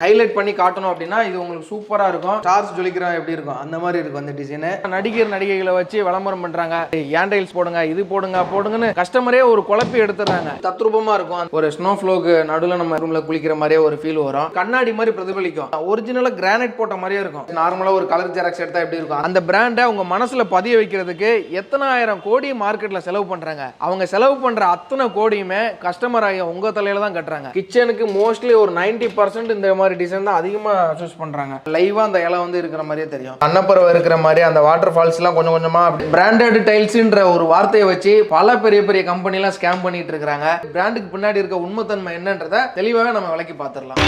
Highlight பண்ணி காட்டணும் அப்படின்னா இது உங்களுக்கு சூப்பரா இருக்கும். ஸ்டார்ஸ் ஜொலிக்கிறா எப்படி இருக்கும் அந்த மாதிரி இருக்கும் அந்த டிசைன். நடிகைகளை வச்சு விளம்பரம் பண்றாங்க, ஏண்டைல்ஸ் போடுங்க, இது போடுங்க போடுங்கன்னு கஸ்டமரே ஒரு குழப்பி எடுத்துறாங்க. தத்ரூபமா இருக்கும். ஒரு ஸ்னோ ஃப்ளோக்கு நடுவில் நம்ம ரூம்ல குளிக்கிற மாதிரியே ஒரு ஃபீல் வரும். கண்ணாடி மாதிரி பிரதிபலிக்கும். ஒரிஜினலா கிரானைட் போட்ட மாதிரியே இருக்கும். நார்மலா ஒரு கலர் ஜெராக்ஸ் எடுத்தா எப்படி இருக்கும் அந்த பிராண்டை உங்க மனசுல பதிய வைக்கிறதுக்கு எத்தனை ஆயிரம் கோடி மார்க்கெட்ல செலவு பண்றாங்க. அவங்க செலவு பண்ற அத்தனை கோடியுமே கஸ்டமர் ஆகிய உங்க தலையில தான் கட்டுறாங்க. கிச்சனுக்கு மோஸ்ட்லி ஒரு 90% இந்த மாதிரி டிசைன் தான் அதிகமா சூஸ் பண்றாங்க. லைவா அந்த இலை வந்து இருக்கிற மாதிரியே தெரியும். அன்னப்பறவை இருக்கிற மாதிரி அந்த வாட்டர் ஃபால்ஸ் எல்லாம் கொஞ்சம் கொஞ்சமா பிராண்டட் டைல்ஸ்ன்ற ஒரு வார்த்தையை வச்சு பல பெரிய பெரிய கம்பெனி எல்லாம் ஸ்கேம் பண்ணிட்டு இருக்காங்க. பிராண்டுக்கு பின்னாடி இருக்க உண்மைத்தன்மை என்னன்றதை தெளிவாக நம்ம விளக்கி பார்த்துடலாம்.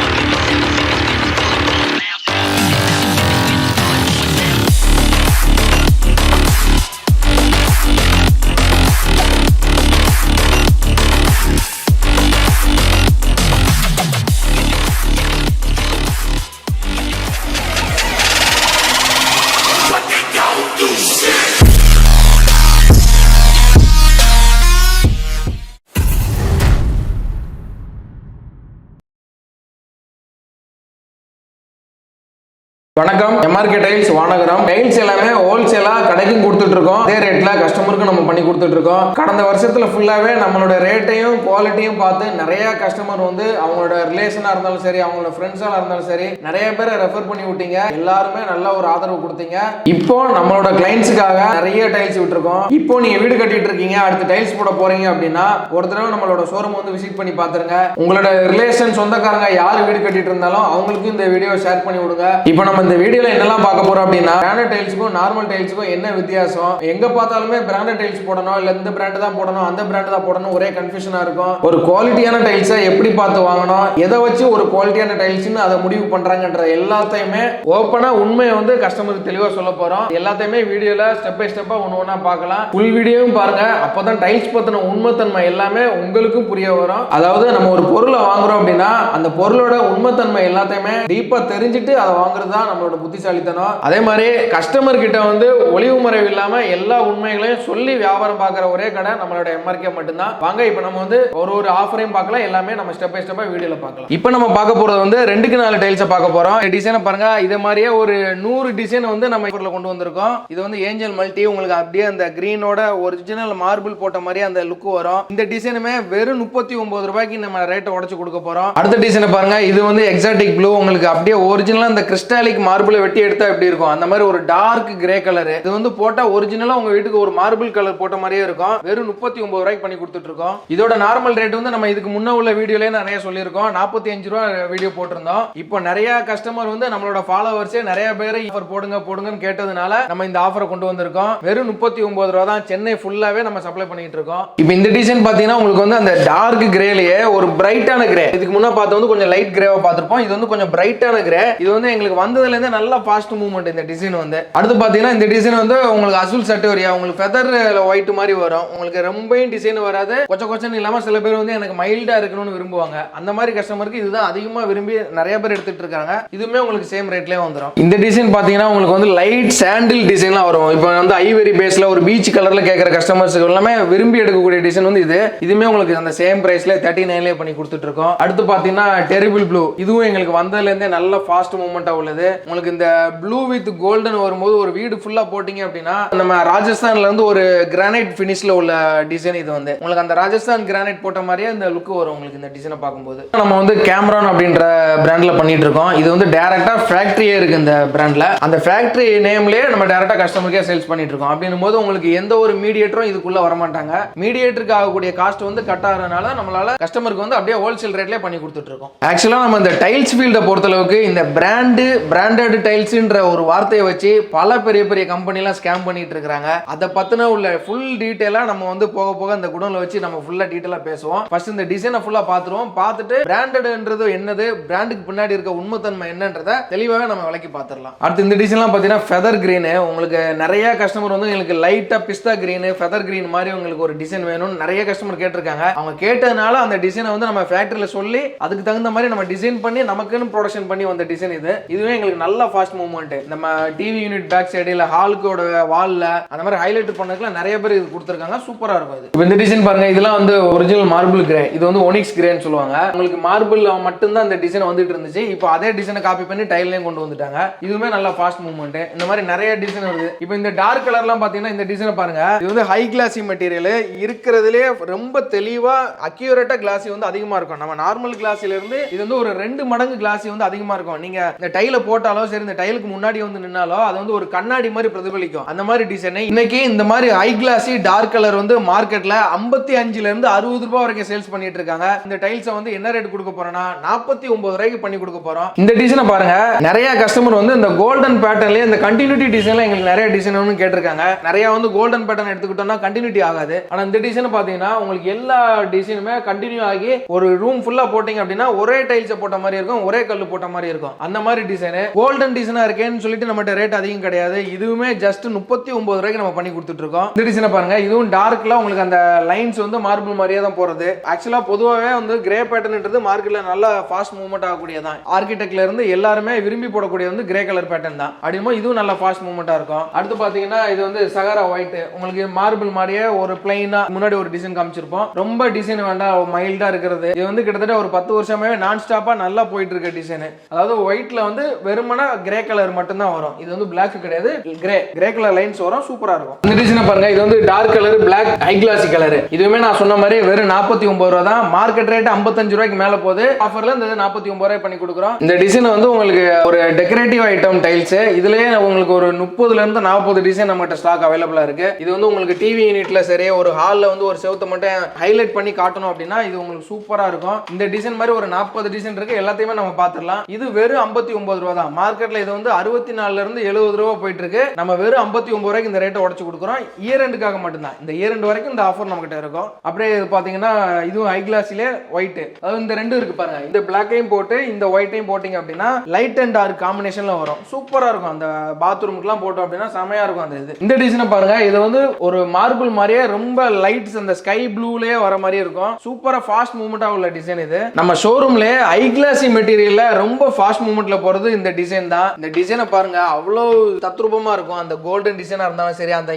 வணக்கம். MRK tiles Vanagaram. டைல்ஸ் எல்லாமே ஹோல்சேலா கடைக்கும் கொடுத்துட்டு இருக்கோம். அதே ரேட்ல கஸ்டமருக்கு நம்ம பண்ணி கொடுத்துட்டு இருக்கோம். கடந்த வருஷத்துல ஃபுல்லாவே நம்மளோட ரேட்டையும் குவாலிட்டியும் பார்த்து நிறைய கஸ்டமர் வந்து அவங்களோட ரிலேஷனா இருந்தாலும் சரி, அவங்களோட ஃப்ரெண்ட்ஸா இருந்தாலும் சரி, நிறைய பேரை ரெஃபர் பண்ணி விட்டீங்க. எல்லாருமே நல்ல ஒரு ஆதரவு கொடுத்தீங்க. இப்போ நம்மளோட கிளைண்ட்ஸுக்காக நிறைய டைல்ஸ் விட்டுருக்கோம். இப்போ நீங்க வீடு கட்டிட்டு இருக்கீங்க, அடுத்து டைல்ஸ் போட போறீங்க அப்படின்னா ஒரு தடவை நம்மளோட ஷோரூம் வந்து விசிட் பண்ணி பாத்துருங்க. உங்களோட ரிலேஷன் சொந்தக்காரங்க யாரு வீடு கட்டிட்டு இருந்தாலும் அவங்களுக்கும் இந்த வீடியோ ஷேர் பண்ணி விடுங்க. இப்போ நம்ம இந்த வீடியோல என்னெல்லாம் பார்க்க போறோம் அப்படின்னா, பிராண்டட் டைல்ஸ்க்கும் நார்மல் டைல்ஸ்க்கும் என்ன வித்தியாசம், எங்க பார்த்தாலுமே பிராண்டட் டைல்ஸ் போடணும் இல்ல இந்த பிராண்ட் தான் போடணும் அந்த பிராண்ட் தான் போடணும் ஒரே கன்ஃபியூஷனா இருக்கும். ஒரு குவாலிட்டியான டைல்ஸை எப்படி பார்த்து வாங்கணும், எதை வச்சு ஒரு குவாலிட்டியான டைல்ஸ்னு அதை முடிவு பண்றாங்கன்ற எல்லாத்தையுமே ஓப்பனா உண்மையை வந்து கஸ்டமருக்கு தெளிவா சொல்ல போறோம். எல்லாத்தையுமே வீடியோல ஸ்டெப் பை ஸ்டெப்பா ஒன்று ஒன்றா பார்க்கலாம். ஃபுல் வீடியோவும் பாருங்க. அப்பதான் டைல்ஸ் பத்தின உண்மைத்தன்மை எல்லாமே உங்களுக்கும் புரிய வரும். அதாவது நம்ம ஒரு பொருளை வாங்குறோம் அப்படின்னா அந்த பொருளோட உண்மைத்தன்மை எல்லாத்தையுமே டீப்பா தெரிஞ்சுட்டு அதை வாங்குறது தான் நம்மளோட புத்திசாலித்தனம். அதே மாதிரி கஸ்டமர் கிட்ட வந்து ஒளிவு மறைவு இல்லாம எல்லா உண்மைகளையும் சொல்லி வியாபாரம் பார்க்குற ஒரே கடை நம்மளோட எம்ஆர்கே மட்டும்தான். வாங்க இப்போ நம்ம வந்து ஒரு ஆஃபரையும் பார்க்கலாம். எல்லாமே நம்ம ஸ்டெப் பை ஸ்டெப்பா வீடியோல பார்க்கலாம். இப்போ நம்ம பார்க்க போறது வந்து 2க்கு 4 டைல்ஸை பார்க்க போறோம். டிசைனை பாருங்க. இதே மாதிரியே ஒரு 100 டிசைன் வந்து நம்ம இப்போ கொண்டு வந்திருக்கோம். இது வந்து ஏஞ்சல் மல்டி. உங்களுக்கு அப்படியே அந்த கிரீனோட ஒரிஜினல் மார்பிள் போட்ட மாதிரி அந்த லுக் வரும். இந்த டிசைனுமே வெறும் 39 ரூபாய்க்கு நம்ம ரேட்டை உடச்சு கொடுக்க போறோம். அடுத்த டிசைனை பாருங்க. இது வந்து எக்ஸாட்டிக் ப்ளூ. உங்களுக்கு அப்படியே ஒரிஜினலா அந்த கிறிஸ்டாலிக் மார்பிள் வெட்டி எடுத்தா எப்படி இருக்கும் அந்த மாதிரி ஒரு டார்க் கிரே கலர். இது வந்து போட்டா ஒரிஜினலா உங்க வீட்டுக்கு ஒரு மார்பிள் கலர் போட்ட மாதிரியே இருக்கும். வெறும் 39 ரூபாய்க்கு பண்ணி கொடுத்துட்டு இருக்கோம். இதோட நார்மல் ரேட் வந்து நம்ம இதுக்கு முன்ன உள்ள வீடியோலயே நிறைய சொல்லியிருக்கோம். 45 ரூபாய் வீடியோ போட்டிருந்தோம். இப்போ நிறைய கஸ்டமர் வந்து நம்மளோட ஃபாலோவர்ஸே நிறைய பேர் ஆஃபர் போடுங்க போடுங்கன்னு கேட்டதுனால நம்ம இந்த ஆஃபரை கொண்டு வந்திருக்கோம். வெறும் 39 ரூபா தான். சென்னை ஃபுல்லாவே நம்ம சப்ளை பண்ணிட்டு இருக்கோம். இப்போ இந்த டிசைன் பாத்தீங்கன்னா உங்களுக்கு வந்து அந்த டார்க் கிரேலயே ஒரு பிரைட்டான கிரே. இதுக்கு முன்ன பார்த்து வந்து கொஞ்சம் லைட் கிரேவா பார்த்திருப்போம். இது வந்து கொஞ்சம் பிரைட்டான கிரே. இது வந்து எங்களுக்கு வந்ததுல இருந்து நல்ல ஃபாஸ்ட் மூவ்மெண்ட் இந்த டிசைன் வந்து. அடுத்து பாத்தீங்கன்னா இந்த டிசைன் வந்து உங்களுக்கு அசுல் சட்டோரியா. உங்களுக்கு ஃபெதர் ஒயிட் மாதிரி வரும். உங்களுக்கு ரொம்பவும் டிசைன் வராது. கொச்சன்னு இல்லாம சில பேர் வந்து எனக்கு மைல்டா இருக்கணும்னு விரும்புவாங்க. அந்த மாதிரி கஸ்டமருக்கு இதுதான் அதிகமா விரும்பி நிறைய பேர் எடுத்துட்டு இருக்காங்க. இதுவுமே உங்களுக்கு சேம் ரேட்லயே வந்துடும். இந்த டிசைன் பாத்தீங்கன்னா உங்களுக்கு வந்து லைட் சாண்டில் டிசைன்லாம் வரும். இப்போ வந்து ஐவரி பேஸ்ல ஒரு பீச் கலர்ல கேட்கற கஸ்டமர்ஸ்க்கு எல்லாமே விரும்பி எடுக்கக்கூடிய டிசைன் வந்து இது. இதுவுமே உங்களுக்கு அந்த சேம் பிரைஸ்ல 39 பண்ணி கொடுத்துட்டு இருக்கோம். அடுத்து பாத்தீங்கன்னா டெரிபிள் ப்ளூ. இதுவும் எங்களுக்கு வந்ததுல இருந்தே நல்ல ஃபாஸ்ட் மூவ்மெண்டா உள்ளது. உங்களுக்கு இந்த ப்ளூ வித் கோல்டன் வரும்போது ஒரு வீடு ஃபுல்லா போட்டீங்க அப்படின்னா நம்ம ராஜஸ்தான்ல இருந்து ஒரு கிரானைட் பினிஷ்ல உள்ள டிசைன். இது வந்து உங்களுக்கு அந்த ராஜஸ்தான் கிரானைட் போட்ட மாதிரியே இந்த லுக் வரும் உங்களுக்கு இந்த டிசைனை பார்க்கும்போது. நம்ம வந்து கேமரான் அப்படின்ற பிராண்ட்ல பண்ணிட்டு இருக்கோம். இது வந்து டைரக்டா ஃபேக்டரியே இருக்கு இந்த பிராண்ட்ல. அந்த ஃபேக்டரி நேம்லயே நம்ம டைரக்டா கஸ்டமருக்கே சேல்ஸ் பண்ணிட்டு இருக்கோம். அப்படின்னும் போது உங்களுக்கு எந்த ஒரு மீடியேட்டரும் இதுக்குள்ள வர மாட்டாங்க. மீடியேட்டருக்கு ஆகக்கூடிய காஸ்ட் வந்து கட் ஆகிறதுனால நம்மளால கஸ்டமருக்கு வந்து அப்படியே ஹோல்சேல் ரேட்லயே பண்ணி கொடுத்துட்டு இருக்கோம். ஆக்சுவலா நம்ம இந்த டைல்ஸ் ஃபீல்டை பொறுத்தளவுக்கு இந்த பிராண்டட் டைல்ஸ்ன்ற ஒரு வார்த்தையை வச்சு பல பெரிய பெரிய கம்பெனிலாம் ஸ்கேம் பண்ணிட்டு இருக்காங்க. அதை பத்தின உள்ள ஃபுல் டீடைலா நம்ம வந்து போக போக இந்த குடோன்ல வச்சு நம்ம ஃபுல்லா டீடைலா பேசுவோம். ஃபர்ஸ்ட் இந்த டிசைனை ஃபுல்லா பார்த்துருவோம். பார்த்துட்டு பிராண்டட்ன்றது என்னது, பிராண்டுக்கு பின்னாடி இருக்க உண்மைத்தன்மை என்னன்றதை தெளிவாக நம்ம விளக்கி பார்த்துடலாம். அடுத்து இந்த டிசைன்லாம் பார்த்தீங்கன்னா ஃபெதர் கிரீன். உங்களுக்கு நிறைய கஸ்டமர் வந்து எனக்கு லைட்டா பிஸ்தா கிரீன், ஃபெதர் கிரீன் மாதிரி உங்களுக்கு ஒரு டிசைன் வேணும்னு நிறைய கஸ்டமர் கேட்டிருக்காங்க. அவங்க கேட்டதுனால அந்த டிசைனை வந்து நம்ம ஃபேக்டரியில சொல்லி அதுக்கு தகுந்த மாதிரி நம்ம டிசைன் பண்ணி நமக்குன்னு ப்ரொடக்ஷன் பண்ணி வந்த டிசைன் இது. இதுவே எங்களுக்கு நல்ல ஃபாஸ்ட் மூவ்மெண்ட். நம்ம டிவி யூனிட் பேக் சைடு இல்ல ஹாலுக்கோட வால்ல அந்த மாதிரி ஹைலைட் பண்ணதுக்குலாம் நிறைய பேர் இது கொடுத்துருக்காங்க. சூப்பரா இருக்கும் இது. இந்த டிசைன் பாருங்க, இதெல்லாம் வந்து ஒரிஜினல் மார்பிள் கிரே. இது வந்து ஒனிக்ஸ் கிரேன்னு சொல்லுவாங்க. உங்களுக்கு மார்பிள் மட்டும்தான் இந்த டிசைன் வந்துட்டு இருந்துச்சு. இப்போ அதே டிசைனை காப்பி பண்ணி டைல்லையும் கொண்டு வந்துட்டாங்க. இதுவுமே நல்ல ஃபாஸ்ட் மூவ்மெண்ட். இந்த மாதிரி நிறைய டிசைன் வருது. இப்போ இந்த டார்க் கலர்லாம் பாத்தீங்கன்னா இந்த டிசைனை பாருங்க, இது வந்து ஹை கிளாசி மெட்டீரியல். இருக்கிறதுலே ரொம்ப தெளிவா அக்யூரேட்டா கிளாசி வந்து அதிகமா இருக்கும். நம்ம நார்மல் கிளாஸில இருந்து இது வந்து ஒரு 2 மடங்கு கிளாசி வந்து அதிகமா இருக்கும். நீங்க இந்த டைல போட்டாலோ சரி, இந்த டைலுக்கு முன்னாடி வந்து நின்னாலோ அது வந்து ஒரு கண்ணாடி மாதிரி பிரதிபலிக்கும். அந்த மாதிரி டிசைன் இன்னைக்கு இந்த மாதிரி ஹை கிளாசி டார்க் கலர் வந்து மார்க்கெட்ல 55 ல இருந்து 60 ரூபாய் வரைக்கும் சேல்ஸ் பண்ணிட்டு இருக்காங்க. இந்த டைல்ஸ் வந்து என்ன ரேட் கொடுக்க போறோம்னா 49 ரூபாய்க்கு பண்ணி கொடுக்க போறோம். இந்த டிசைனை பாருங்க, நிறைய கஸ்டமர் வந்து இந்த கோல்டன் பேட்டர்ன்ல இந்த கண்டினியூட்டி டிசைன்ல எங்களுக்கு நிறைய டிசைன் வந்து கேட்டிருக்காங்க. நிறைய வந்து கோல்டன் பேட்டர்ன் எடுத்துக்கிட்டோம்னா கண்டினியூட்டி ஆகாது. ஆனா இந்த டிசைன் பாத்தீங்கன்னா உங்களுக்கு எல்லா டிசைனுமே கண்டினியூ ஆகி ஒரு ரூம் ஃபுல்லா போட்டீங்க அப்படின்னா ஒரே டைல்ஸ் போட்ட மாதிரி இருக்கும், ஒரே கல்லு போட்ட மாதிரி இருக்கும். அந்த மாதிரி டிசைன் கோல்டன் டிசைனா இருக்கேன்னு சொல்லிட்டு நம்மகிட்ட ரேட் அதிகம் கிடையாது. இதுவுமே ஜஸ்ட் 39 ரூபாய்க்கு நம்ம பண்ணி கொடுத்துட்டு இருக்கோம். இந்த டிசைனை பாருங்க, இதுவும் டார்க்ல உங்களுக்கு அந்த லைன்ஸ் வந்து மார்பிள் மாதிரியே தான் போறது. ஆக்சுவலா பொதுவாகவே வந்து கிரே பேட்டர்ன்ன்றது மார்க்கெட்ல நல்லா ஃபாஸ்ட் மூவ்மெண்ட் ஆகக்கூடியதான். ஆர்கிடெக்ட்ல இருந்து எல்லாருமே விரும்பி போடக்கூடிய வந்து கிரே கலர் பேட்டர்ன் தான். அப்படிமோ இதுவும் நல்ல ஃபாஸ்ட் மூவ்மெண்டா இருக்கும். அடுத்து பாத்தீங்கன்னா இது வந்து சகாரா ஒயிட். உங்களுக்கு மார்பிள் மாதிரியே ஒரு பிளைனா முன்னாடி ஒரு டிசைன் காமிச்சிருப்போம். ரொம்ப டிசைன் வேண்டாம், மைல்டா இருக்கிறது. இது வந்து கிட்டத்தட்ட ஒரு 10 வருஷமாவே நான் ஸ்டாப்பா நல்லா போயிட்டு இருக்க டிசைன். அதாவது ஒயிட்ல வந்து வெறுமனா கிரே கலர் மட்டும் தான் வரும். இது வந்து பிளாக் கிடையாது, கிரே கலர் லைன்ஸ் வரும். சூப்பரா இருக்கும். இந்த டிசைனை பாருங்க, இது வந்து dark colour black high classy colour. இதுவுமே நான் சொன்ன மாதிரி வெறும் 49 ரூபாய் தான். மார்க்கெட் ரேட் 55 ரூபாய்க்கு மேல போகுது. ஆஃபர்ல இந்த 49 ரூபாய் பண்ணி கொடுக்குறோம். இந்த டிசைன் வந்து உங்களுக்கு ஒரு டெக்கரேட்டிவ் ஐட்டம் டைல்ஸ். இதுலயே உங்களுக்கு ஒரு 30 ல இருந்து 40 டிசைன் நம்மகிட்ட ஸ்டாக் அவைலபிளா இருக்கு. இது வந்து உங்களுக்கு டிவி யூனிட்ல சரி, ஒரு ஹால்ல வந்து ஒரு செவுத்த மட்டும் ஹைலைட் பண்ணி காட்டணும் அப்படின்னா இது உங்களுக்கு சூப்பரா இருக்கும். இந்த டிசைன் மாதிரி ஒரு 40 டிசைன் இருக்கு. எல்லாத்தையுமே நம்ம பாத்துடலாம். இது வெறும் 59 ரூபாய் தான். மார்க்கெட்ல இது வந்து 64 ல இருந்து 70 ரூபாய் போயிட்டு இருக்கு. நம்ம வெறும் 59 ரூபாய்க்கு இந்த ரேட்டை உடைச்சு கொடுக்குறோம். இயர் எண்டுக்காக மட்டும்தான். இந்த இயர் எண்டு வரைக்கும் இந்த ஆஃபர் நம்ம கிட்ட இருக்கும். அப்படியே பாத்தீங்கன்னா இதுவும் ஹை கிளாஸ்லயே ஒயிட். அதாவது இந்த ரெண்டும் இருக்கு பாருங்க. இந்த பிளாக்கையும் போட்டு இந்த ஒயிட்டையும் போட்டீங்க அப்படின்னா லைட் அண்ட் டார்க் காம்பினேஷன்ல வரும். சூப்பரா இருக்கும். அந்த பாத்ரூமுக்குலாம் போட்டோம் அப்படின்னா செமையா இருக்கும் அந்த இது. இந்த டிசைனை பாருங்க, இது வந்து ஒரு மார்பிள் மாதிரியே ரொம்ப லைட்ஸ் அந்த ஸ்கை ப்ளூலயே வர மாதிரி இருக்கும். சூப்பரா ஃபாஸ்ட் மூவ்மெண்டா உள்ள டிசைன் இது. நம்ம ஷோரூம்ல ஹை கிளாசி மெட்டீரியல்ல ரொம்ப ஃபாஸ்ட் மூவ்மெண்ட்ல போறது இந்த டிசைன் தான். இந்த டிசைனை பாருங்க, அவ்வளவு தத்ரூபமா இருக்கும். அந்த கோல்டன் டிசைனா இருந்தாலும் சரி, அந்த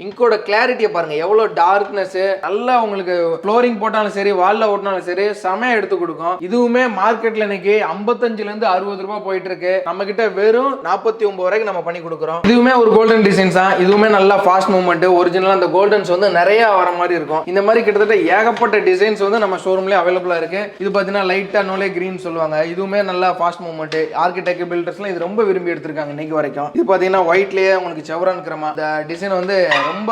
இங்கோட கிளாரிட்டியை பாருங்க, எவ்வளவு டார்க்னஸ். நல்லா உங்களுக்கு ஃப்ளோரிங் போட்டாலும் சரி, வால்ல ஓட்டினாலும் சரி, செமையா எடுத்து கொடுக்கும். இதுவுமே மார்க்கெட்ல இன்னைக்கு 55 ல இருந்து 60 ரூபாய் போயிட்டு இருக்கு. நம்ம கிட்ட வெறும் 49 ரூபாய்க்கு நம்ம பண்ணி கொடுக்குறோம். இதுவுமே ஒரு கோல்டன் டிசைன்ஸ் தான். இதுவுமே நல்லா ஃபாஸ்ட் மூவ்மெண்ட். ஒரிஜினலா அந்த கோல்டன்ஸ் வந்து நிறைய வர மாதிரி இருக்கும். இந்த மாதிரி கிட்டத்தட்ட ஏகப்பட்ட டிசைன்ஸ் வந்து நம்ம ஷோரூம்லயே அவைலபிளா இருக்கு. இது பாத்தீங்கன்னா லைட்டா நோலே கிரீன் சொல்லுவாங்க. இதுவுமே நல்லா ஃபாஸ்ட் மூவ்மெண்ட். ஆர்கிடெக்ட் பில்டர்ஸ்லாம் இது ரொம்ப விரும்பி எடுத்திருக்காங்க இன்னைக்கு வரைக்கும். இது பாத்தீங்கன்னா ஒயிட்லயே உங்களுக்கு செவரான் கிரமா. இந்த டிசைன் வந்து ரொம்ப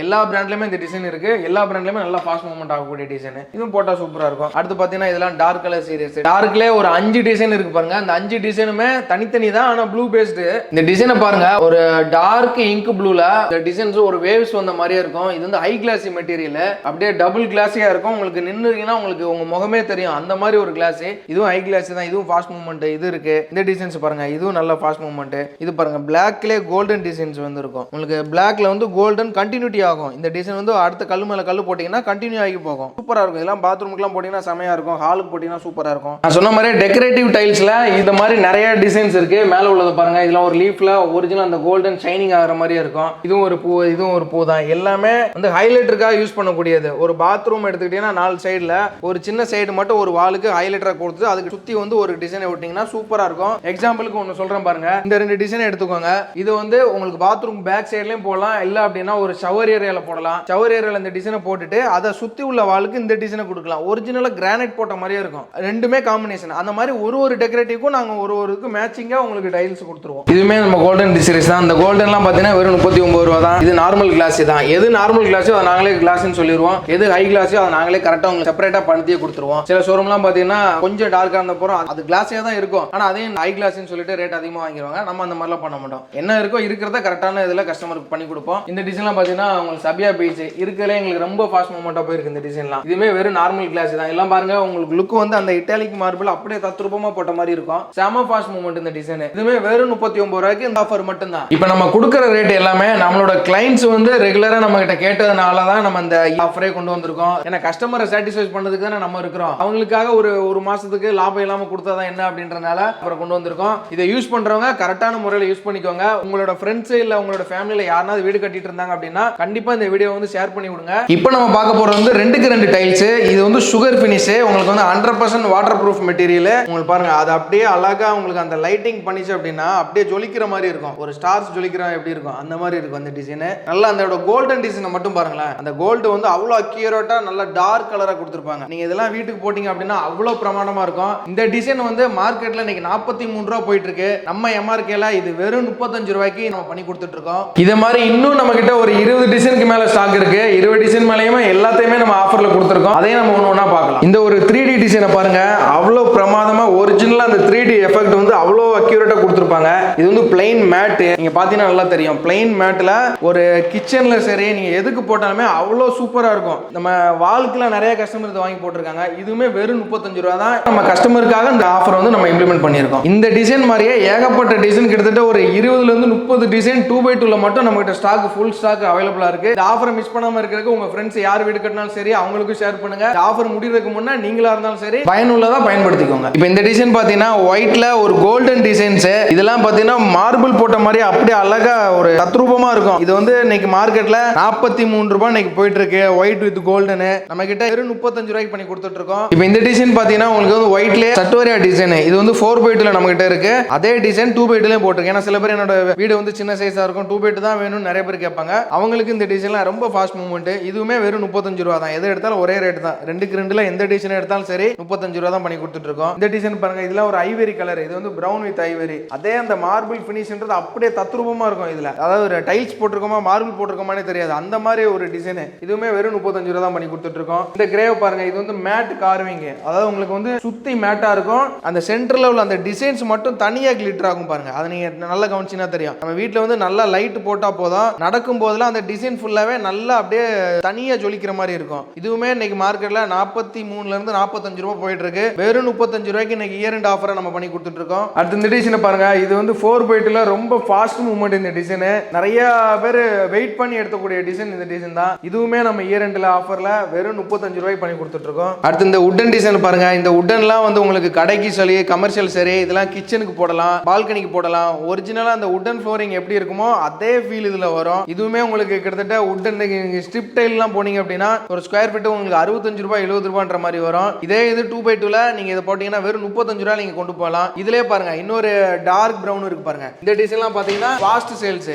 எல்லா பிராண்ட்லயுமே இந்த டிசைன் இருக்கு. எல்லா பிராண்ட்லயுமே நல்லா ஃபாஸ்ட் மூவ்மெண்ட் ஆகக்கூடிய டிசைன். இதுவும் போட்டா சூப்பரா இருக்கும். அடுத்து பாத்தீங்கன்னா இதெல்லாம் டார்க் கலர் சீரிஸ். டார்க்லயே ஒரு 5 டிசைன் இருக்கு பாருங்க. அந்த 5 டிசைனுமே தனித்தனி தான், ஆனா ப்ளூ பேஸ்டு. இந்த டிசைனை பாருங்க, ஒரு டார்க் இங்க் ப்ளூல இந்த டிசைன்ஸ் ஒரு வேவ்ஸ் வந்த மாதிரியே இருக்கும். இது வந்து ஹை கிளாசி மெட்டீரியல். அப்படியே டபுள் கிளாஸியா இருக்கும். உங்களுக்கு நின்னுறீங்கன்னா உங்களுக்கு உங்க முகமே தெரியும் அந்த மாதிரி ஒரு கிளாஸ். இதுவும் ஹை கிளாஸ் தான். இதுவும் ஃபாஸ்ட் மூவ்மெண்ட். இது இருக்கு. இந்த டிசைன்ஸ் பாருங்க, இதுவும் நல்ல ஃபாஸ்ட் மூவ்மெண்ட். இது பாருங்க, பிளாக்லயே கோல்டன் டிசைன்ஸ் வந்து இருக்கும். உங்களுக்கு பிளாக்ல வந்து கோல்டன் கண்டினியூட்டி ஆகும். இந்த டிசைன் வந்து அடுத்த கல்லு மேல கல்லு போட்டீங்கன்னா கண்டினியூ ஆகி போகும். சூப்பரா இருக்கும். இதெல்லாம் பாத்ரூமுக்குலாம் போட்டீங்கன்னா செமையா இருக்கும். ஹாலுக்கு போட்டீங்கன்னா சூப்பரா இருக்கும். நான் சொன்ன மாதிரி டெக்கரேட்டிவ் டைல்ஸ்ல இந்த மாதிரி நிறைய டிசைன்ஸ் இருக்கு. மேல உள்ளத பாருங்க, இதெல்லாம் ஒரு லீஃப்ல ஒரிஜினல் அந்த கோல்டன் ஷைனிங் ஆகிற மாதிரியே இருக்கும். இதுவும் ஒரு பூ, இதுவும் ஒரு பூ தான். எல்லாமே வந்து ஹைலைட்டருக்காக யூஸ் பண்ணக்கூடியது. ஒரு பாத்ரூம் எடுத்துக்கிட்டீங்கன்னா 4 சைடுல ஒரு சின்ன சைடு மட்டும் ஒரு வாலுக்கு ஹைலைட்டரா கொடுத்து அதுக்கு சுத்தி வந்து ஒரு டிசைனை விட்டீங்கன்னா சூப்பரா இருக்கும். எக்ஸாம்பிளுக்கு ஒன்னு சொல்றேன் பாருங்க. இந்த 2 டிசைன் எடுத்துக்கோங்க. இது வந்து உங்களுக்கு பாத்ரூம் பேக் சைடுலயும் போடலாம், இல்ல அப்படின்னா ஒரு ஷவர் ஏரியால போடலாம். ஷவர் ஏரியால இந்த டிசைனை போட்டுட்டு அதை சுத்தி உள்ள வாலுக்கு இந்த டிசைனை கொடுக்கலாம். ஒரிஜினலா கிரானைட் போட்ட மாதிரியே இருக்கும். ரெண்டுமே காம்பினேஷன். அந்த மாதிரி ஒரு டெக்கரேட்டிவ்க்கும் நாங்க ஒரு மேட்சிங்கா உங்களுக்கு டைல்ஸ் கொடுத்துருவோம். இதுவுமே நம்ம கோல்டன் டிசைன்ஸ் தான். இந்த கோல்டன்லாம் பாத்தீங்கன்னா வெறும் 39 ரூபாய் தான். இது நார்மல் கிளாஸ் தான். எது நார்மல் கிளாஸோ அதை நாங்களே கிளாஸ்னு சொல்லிடுவோம். எது ஹை கிளாஸோ அதை நாங்களே கரெக்டா உங்களுக்கு செப்பரேட்டா படுத்தியே கொடுத்துருவோம். சில ஷோரூம்லாம் பாத்தீங்கன்னா கொஞ்சம் டார்க்கா இருந்த போறோம், அது கிளாஸே தான் இருக்கும். ஆனா அதையும் ஹை கிளாஸ்னு சொல்லிட்டு ரேட் அதிகமா வாங்கிடுவாங்க. நம்ம அந்த மாதிரிலாம் பண்ண மாட்டோம். என்ன இருக்கோ இருக்கிறத கரெக்டான இதுல கஸ்டமருக்கு பண்ணி கொடுப்போம். இந்த டிசைன்லாம் பாத்தீங்கன்னா உங்களுக்கு சபியா பீச் இருக்கிறதுல எங்களுக்கு ரொம்ப ஃபாஸ்ட் மூவ்மெண்டா போயிருக்கு. இந்த டிசைன்லாம் இதுமே வெறும் நார்மல் கிளாஸ் தான். எல்லாம் பாருங்க, உங்களுக்கு லுக் வந்து அந்த இட்டாலிக் மார்பிள் அப்படியே தத்ரூபமா போட்ட மாதிரி இருக்கும். செம ஃபாஸ்ட் மூவ்மெண்ட் இந்த டிசைன். இதுமே வெறும் 39 ரூபாய்க்கு இந்த ஆஃபர் மட்டும் தான். இப்போ நம்ம கொடுக்குற ரேட் எல்லாமே நம்மளோட கிளைண்ட்ஸ் வந்து ரெகுலரா நம்ம கிட்ட கேட்டதுனால தான் நம்ம இந்த ஆஃபரே கொண்டு வந்திருக்கோம். ஏன்னா கஸ்டமரை சாட்டிஸ்ஃபை பண்ணதுக்கு தானே நம்ம இருக்கிறோம். அவங்களுக்காக ஒரு மாசத்துக்கு லாபம் இல்லாம கொடுத்தாதான் என்ன அப்படின்றனால அப்புறம் கொண்டு வந்திருக்கோம். இதை யூஸ் பண்றவங்க கரெக்டான முறையில் யூஸ் பண்ணிக்கோங்க. உங்களோட ஃப்ரெண்ட்ஸ் இல்ல உங்களோட ஃபேமிலியில யாராவது வீடு கட்டிட்டு இருந்தாங்க அப்படின்னா கண்டிப்பா இந்த வீடியோ வந்து ஷேர் பண்ணி விடுங்க. இப்போ நம்ம பார்க்க போறது வந்து 2க்கு 2 டைல்ஸ். இது வந்து சுகர் ஃபினிஷ். உங்களுக்கு வந்து 100% வாட்டர் ப்ரூஃப் மெட்டீரியல். உங்களுக்கு பாருங்க, அது அப்படியே அழகா உங்களுக்கு அந்த லைட்டிங் பண்ணிச்சு அப்படின்னா அப்படியே ஜொலிக்கிற மாதிரி இருக்கும். ஒரு ஸ்டார்ஸ் ஜொலிக்கிற எப்படி இருக்கும் அந்த மாதிரி இருக்கும் அந்த டிசைன். நல்லா அந்த கோல்டன் டிசைனை மட்டும் பாருங்களேன். அந்த கோல்டு வந்து அவ்வளோ அக்யூரேட்டா நல்ல டார்க் கலரா கொடுத்துருப்பாங்க. நீங்க இதெல்லாம் வீட்டுக்கு போட்டீங்க அப்படின்னா அவ்வளோ பிரமாண்டமா இருக்கும். இந்த டிசைன் வந்து மார்க்கெட்ல இன்னைக்கு 43 ரூபா போயிட்டு இருக்கு. நம்ம எம்ஆர்கேல இது வெறும் 35 ரூபாய்க்கு நம்ம பண்ணி கொடுத்துட்டு இருக்கோம். இது மாதிரி இன்னும் நம்ம கிட்ட ஒரு 20 டிசைனுக்கு மேல ஸ்டாக் இருக்கு. 20 டிசைன் மேலயுமே எல்லாத்தையுமே நம்ம ஆஃபர்ல கொடுத்துருக்கோம். அதையும் நம்ம ஒண்ணா பார்க்கலாம். இந்த ஒரு 3D டிசைனை பாருங்க, அவ்வளோ பிரமாதமா ஒரிஜினலா அந்த 3D எஃபெக்ட் வந்து அவ்வளோ அக்யூரேட்டா கொடுத்துருப்பாங்க. இது வந்து பிளைன் மேட். நீங்க பாத்தீங்கன்னா நல்லா தெரியும். பிளைன் மேட்ல ஒரு கிச்சன்ல சரி நீங்க எதுக்கு போட்டாலுமே அவ்வளோ சூப்பரா இருக்கும். நம்ம வால்க்குல நிறைய கஸ்டமர் இதை வாங்கி போட்டிருக்காங்க. இதுவுமே வெறும் 35 ரூபா தான். நம்ம கஸ்டமருக்காக இந்த ஆஃபர் வந்து நம்ம இம்ப்ளிமெண்ட் பண்ணியிருக்கோம். இந்த டிசைன் மாதிரியே ஏகப்பட்ட டிசைன் கிட்டத்தட்ட ஒரு 20ல இருந்து 30 டிசைன் 2x2ல மட்டும் நம்ம கிட்ட ஸ்டாக் ஃபுல் ஸ்டாக் அவைலபிளா இருக்கு. இந்த ஆஃபரை மிஸ் பண்ணாம இருக்கிறதுக்கு உங்க ஃப்ரெண்ட்ஸ் யார் வீடு கட்டினாலும் சரி அவங்களுக்கும் ஷேர் பண்ணுங்க. இந்த ஆஃபர் முடிறதுக்கு முன்னே நீங்களா இருந்தாலும் சரி பயனுள்ளதா பயன்படுத்திக்கோங்க. இப்போ இந்த டிசைன் பாத்தீங்கன்னா ஒயிட்ல ஒரு கோல்டன் டிசைன்ஸ். இதெல்லாம் பாத்தீங்கன்னா மார்பிள் போட்ட மாதிரி அப்படியே அழகா ஒரு தத்ரூபமா இருக்கும். இது வந்து இன்னைக்கு மார்க்கெட்ல 43 ரூபாய் இன்னைக்கு போயிட்டு இருக்கு. ஒயிட் வித் கோல்டன் நம்ம கிட்ட வெறும் 35 ரூபாய்க்கு பண்ணி கொடுத்துட்டு இருக்கோம். இப்போ இந்த டிசைன் பாத்தீங்கன்னா உங்களுக்கு வந்து ஒயிட்லயே சட்டுவரியா டிசைன். இது வந்து 4x2ல நம்ம கிட்ட இருக்கு. அதே டிசைன் 2x2லயும் போட்டிருக்கு. ஏன்னா சில பேர் என்னோட வீடு வந்து சின்ன சைஸா இருக்கும், 2x2 தான் வேணும்னு நிறைய பேர் கேட்பாங்க. அவங்களுக்கு இந்த டிசைன்லாம் ரொம்ப ஃபாஸ்ட் மூவ்மெண்ட். இதுவுமே வெறும் 35 ரூபா தான். எது எடுத்தாலும் ஒரே ரேட் தான். 2க்கு 2ல எந்த டிசைன் எடுத்தாலும் சரி 35 ரூபா தான் பண்ணி கொடுத்துட்டு இருக்கோம். இந்த டிசைன் பாருங்க, இதெல்லாம் ஒரு ஐவரி கலர். இது வந்து பிரவுன் வித் ஐவரி. அதே அந்த மார்பிள் ஃபினிஷ்ன்றது அப்படியே தத்ரூபமா இருக்கும். இதுல அதாவது ஒரு டைல்ஸ் போட்டிருக்கோமா மார்பிள் போட்டிருக்கோமானே தெரியாது அந்த மாதிரி ஒரு டிசைன். இதுவுமே வெறும் 35 ரூபா தான் பண்ணி கொடுத்துட்டு இருக்கோம். இந்த கிரேவ் பாருங்க, இது வந்து மேட் கார்விங். அதாவது உங்களுக்கு வந்து சுத்தி மேட்டா இருக்கும். அந்த சென்டர்ல உள்ள அந்த டிசைன்ஸ் மட்டும் தனியா கிளிட்டர் ஆகும் பாருங்க. அதை நீங்க நல்லா கவனிச்சீங்கன்னா தெரியும். நம்ம வீட்டுல வந்து நல்லா லைட் போட்டா போதும், நடக்கும் போதெல்லாம் அந்த டிசைன் ஃபுல்லாவே நல்லா அப்படியே தனியா ஜொலிக்கிற மாதிரி இருக்கும். இதுவுமே இன்னைக்கு மார்க்கெட்ல 43ல இருந்து 45 ரூபாய் போயிட்டு இருக்கு. வெறும் 35 ரூபாய்க்கு இன்னைக்கு இயர் எண்ட் ஆஃபரை நம்ம பண்ணி கொடுத்துட்டு இருக்கோம். அடுத்து இந்த டிசைனை பாருங்க, இது வந்து 4x2ல ரொம்ப ஃபாஸ்ட் மூவ்மெண்ட். இந்த டிசைன் நிறைய பேர் வெயிட் பண்ணி எடுக்கக்கூடிய டிசைன் இந்த டிசைன் தான். இதுவுமே நம்ம இயர் எண்ட்ல ஆஃபர்ல வெறும் 35 ரூபாய்க்கு பண்ணி கொடுத்துட்டு இருக்கோம். அடுத்து இந்த உட்டன் டிசைன் பாருங்க. இந்த உட்டன்லாம் வந்து உங்களுக்கு கடைக்கு சரி கமர்ஷியல் சரி இதெல்லாம் கிச்சனுக்கு போடலாம், பால்கனிக்கு போடலாம். ஒரிஜினலா அந்த உட்டன் ஃப்ளோரிங் எப்படி இருக்குமோ அதே ஃபீல் இதுல வரும். இதுவுமே உங்களுக்கு கிட்டத்தட்ட உட்டன் ஸ்ட்ரிப் டைல் எல்லாம் போனீங்க அப்படின்னா ஒரு ஸ்கொயர் ஃபீட் உங்களுக்கு 65 ரூபாய் 70 ரூபாய்ன்ற மாதிரி வரும். இதே இது 2x2ல நீங்க இதை போட்டீங்கன்னா வெறும் 35 ரூபாய் நீங்க கொண்டு போகலாம். இதுலயே பாருங்க இன்னொரு டார்க் பிரவுன் இருக்கு பாருங்க. இந்த டிசைன்லாம் பாத்தீங்கன்னா ஃபாஸ்ட் சேல்ஸ்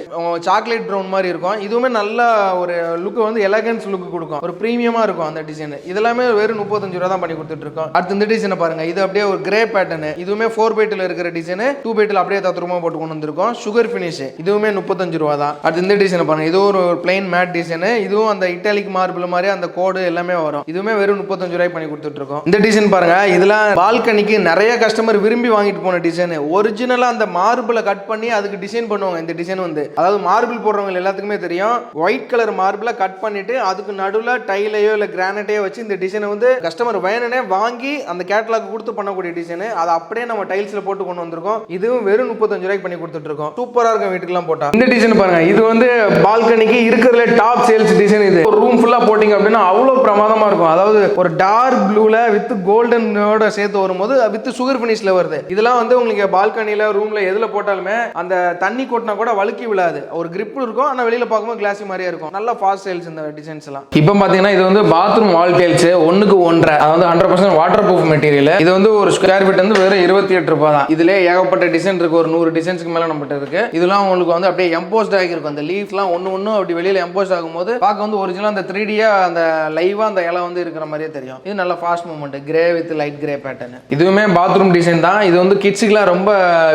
சாக்லேட் பிரவுன் மாதிரி இருக்கும். இதுவுமே நல்ல ஒரு லுக் வந்து எலகன்ஸ் லுக் கொடுக்கும். ஒரு பிரீமியமா இருக்கும் அந்த டிசைன். இதெல்லாமே வெறும் 35 ரூபாய் தான் பண்ணி கொடுத்துட்டு இருக்கோம். அடுத்து இந்த டிசைனை பாருங்க, இது அப்படியே ஒரு கிரே பேட்டர்ன். இதுவுமே 4x2ல இருக்கிற டிசைன் 2x2ல அப்படியே தத்ரூபமா போட்டு கொண்டு வந்திருக்கோம். Sugar finish. இதுவுமே 35 ரூபாய் தான். அடுத்து இந்த டிசைனை பாருங்க, இது ஒரு பிளைன் மேட் டிசைன். இதுவும் அந்த இட்டாலிக் மார்பிள் மாதிரி அந்த கோடு எல்லாமே வரும். இதுவுமே வெறும் 35 ரூபாய் பண்ணி கொடுத்துட்டு இருக்கோம். இந்த டிசைன் பாருங்க, இதெல்லாம் பால்கனிக்கு நிறைய கஸ்டமர் விரும்பி வாங்கிட்டு போன டிசைன். ஒரிஜினலா அந்த மார்பிளை கட் பண்ணி அதுக்கு டிசைன் பண்ணுவாங்க. இந்த டிசைன் வந்து அதாவது மார்பிள் போடுறவங்க எல்லாத்துக்குமே தெரியும். ஒயிட் கலர் மார்பிளை கட் பண்ணிட்டு அதுக்கு நடுவுல டைலையோ இல்ல கிரானைட்டையோ வச்சு இந்த டிசைனை வந்து கஸ்டமர் வேணுனே வாங்கி அந்த கேட்டலாக் கொடுத்து பண்ணக்கூடிய டிசைன். அதை அப்படியே நம்ம டைல்ஸ்ல போட்டு கொண்டு வந்திருக்கோம். இதுவும் வெறும் 35 ரூபாய்க்கு பண்ணி கொடுத்துட்டு இருக்கோம். சூப்பரா இருக்கும் வீட்டுக்குலாம் போட்டா. இந்த டிசைன் பாருங்க, இது வந்து பால்கனிக்கு இருக்கிறதுல டாப் சேல்ஸ் டிசைன். இது ஒரு ரூம் ஃபுல்லா போட்டீங்க அப்படின்னா அவ்வளவு பிரமாதமா இருக்கும். அதாவது ஒரு டார்க் ப்ளூல வித் கோல்டனோட சேர்த்து வரும்போது வித் சுகர் ஃபினிஷ்ல வருது. இதெல்லாம் வந்து உங்களுக்கு பால்கனில ரூம்ல எதுல போட்டாலுமே அந்த தண்ணி கொட்டினா கூட வழுக்கி விழாது. ஒரு கிரிப் இருக்கும். ஆனா வெளியில பார்க்கும்போது கிளாஸி மாதிரியே இருக்கும். நல்ல ஃபாஸ்ட் சேல்ஸ் இந்த டிசைன்ஸ் எல்லாம். இப்போ பாத்தீங்கன்னா இது வந்து பாத்ரூம் வால் டைல்ஸ் 1க்கு 1.5. அதாவது 100% வாட்டர் ப்ரூஃப் மெட்டீரியல். இது வந்து ஒரு ஸ்கொயர் ஃபீட் வந்து வெறும் 28 ரூபாய் தான். இதுல ஏகப்பட்ட டிசைன் இருக்கு. ஒரு 100 டிசைன்ஸ்க்கு மேல நம்மகிட்ட இருக்கு. இதெல்லாம் உங்களுக்கு வந்து அப்படியே எம்போஸ்ட் ஆகி இருக்கும். அந்த லீஃப்லாம் ஒன்னு அப்படி வெளியில எம்போஸ்ட் ஆகும்போது பார்க்க வந்து ஒரிஜினலா அந்த 3D-யா அந்த லைவா அந்த இலை வந்து இருக்கிற மாதிரியே தெரியும். இது நல்ல fast movement. Grey with light grey pattern. இதுவுமே பாத்ரூம் டிசைன் தான். இது வந்து கிட்ஸுக்குலாம் ரொம்ப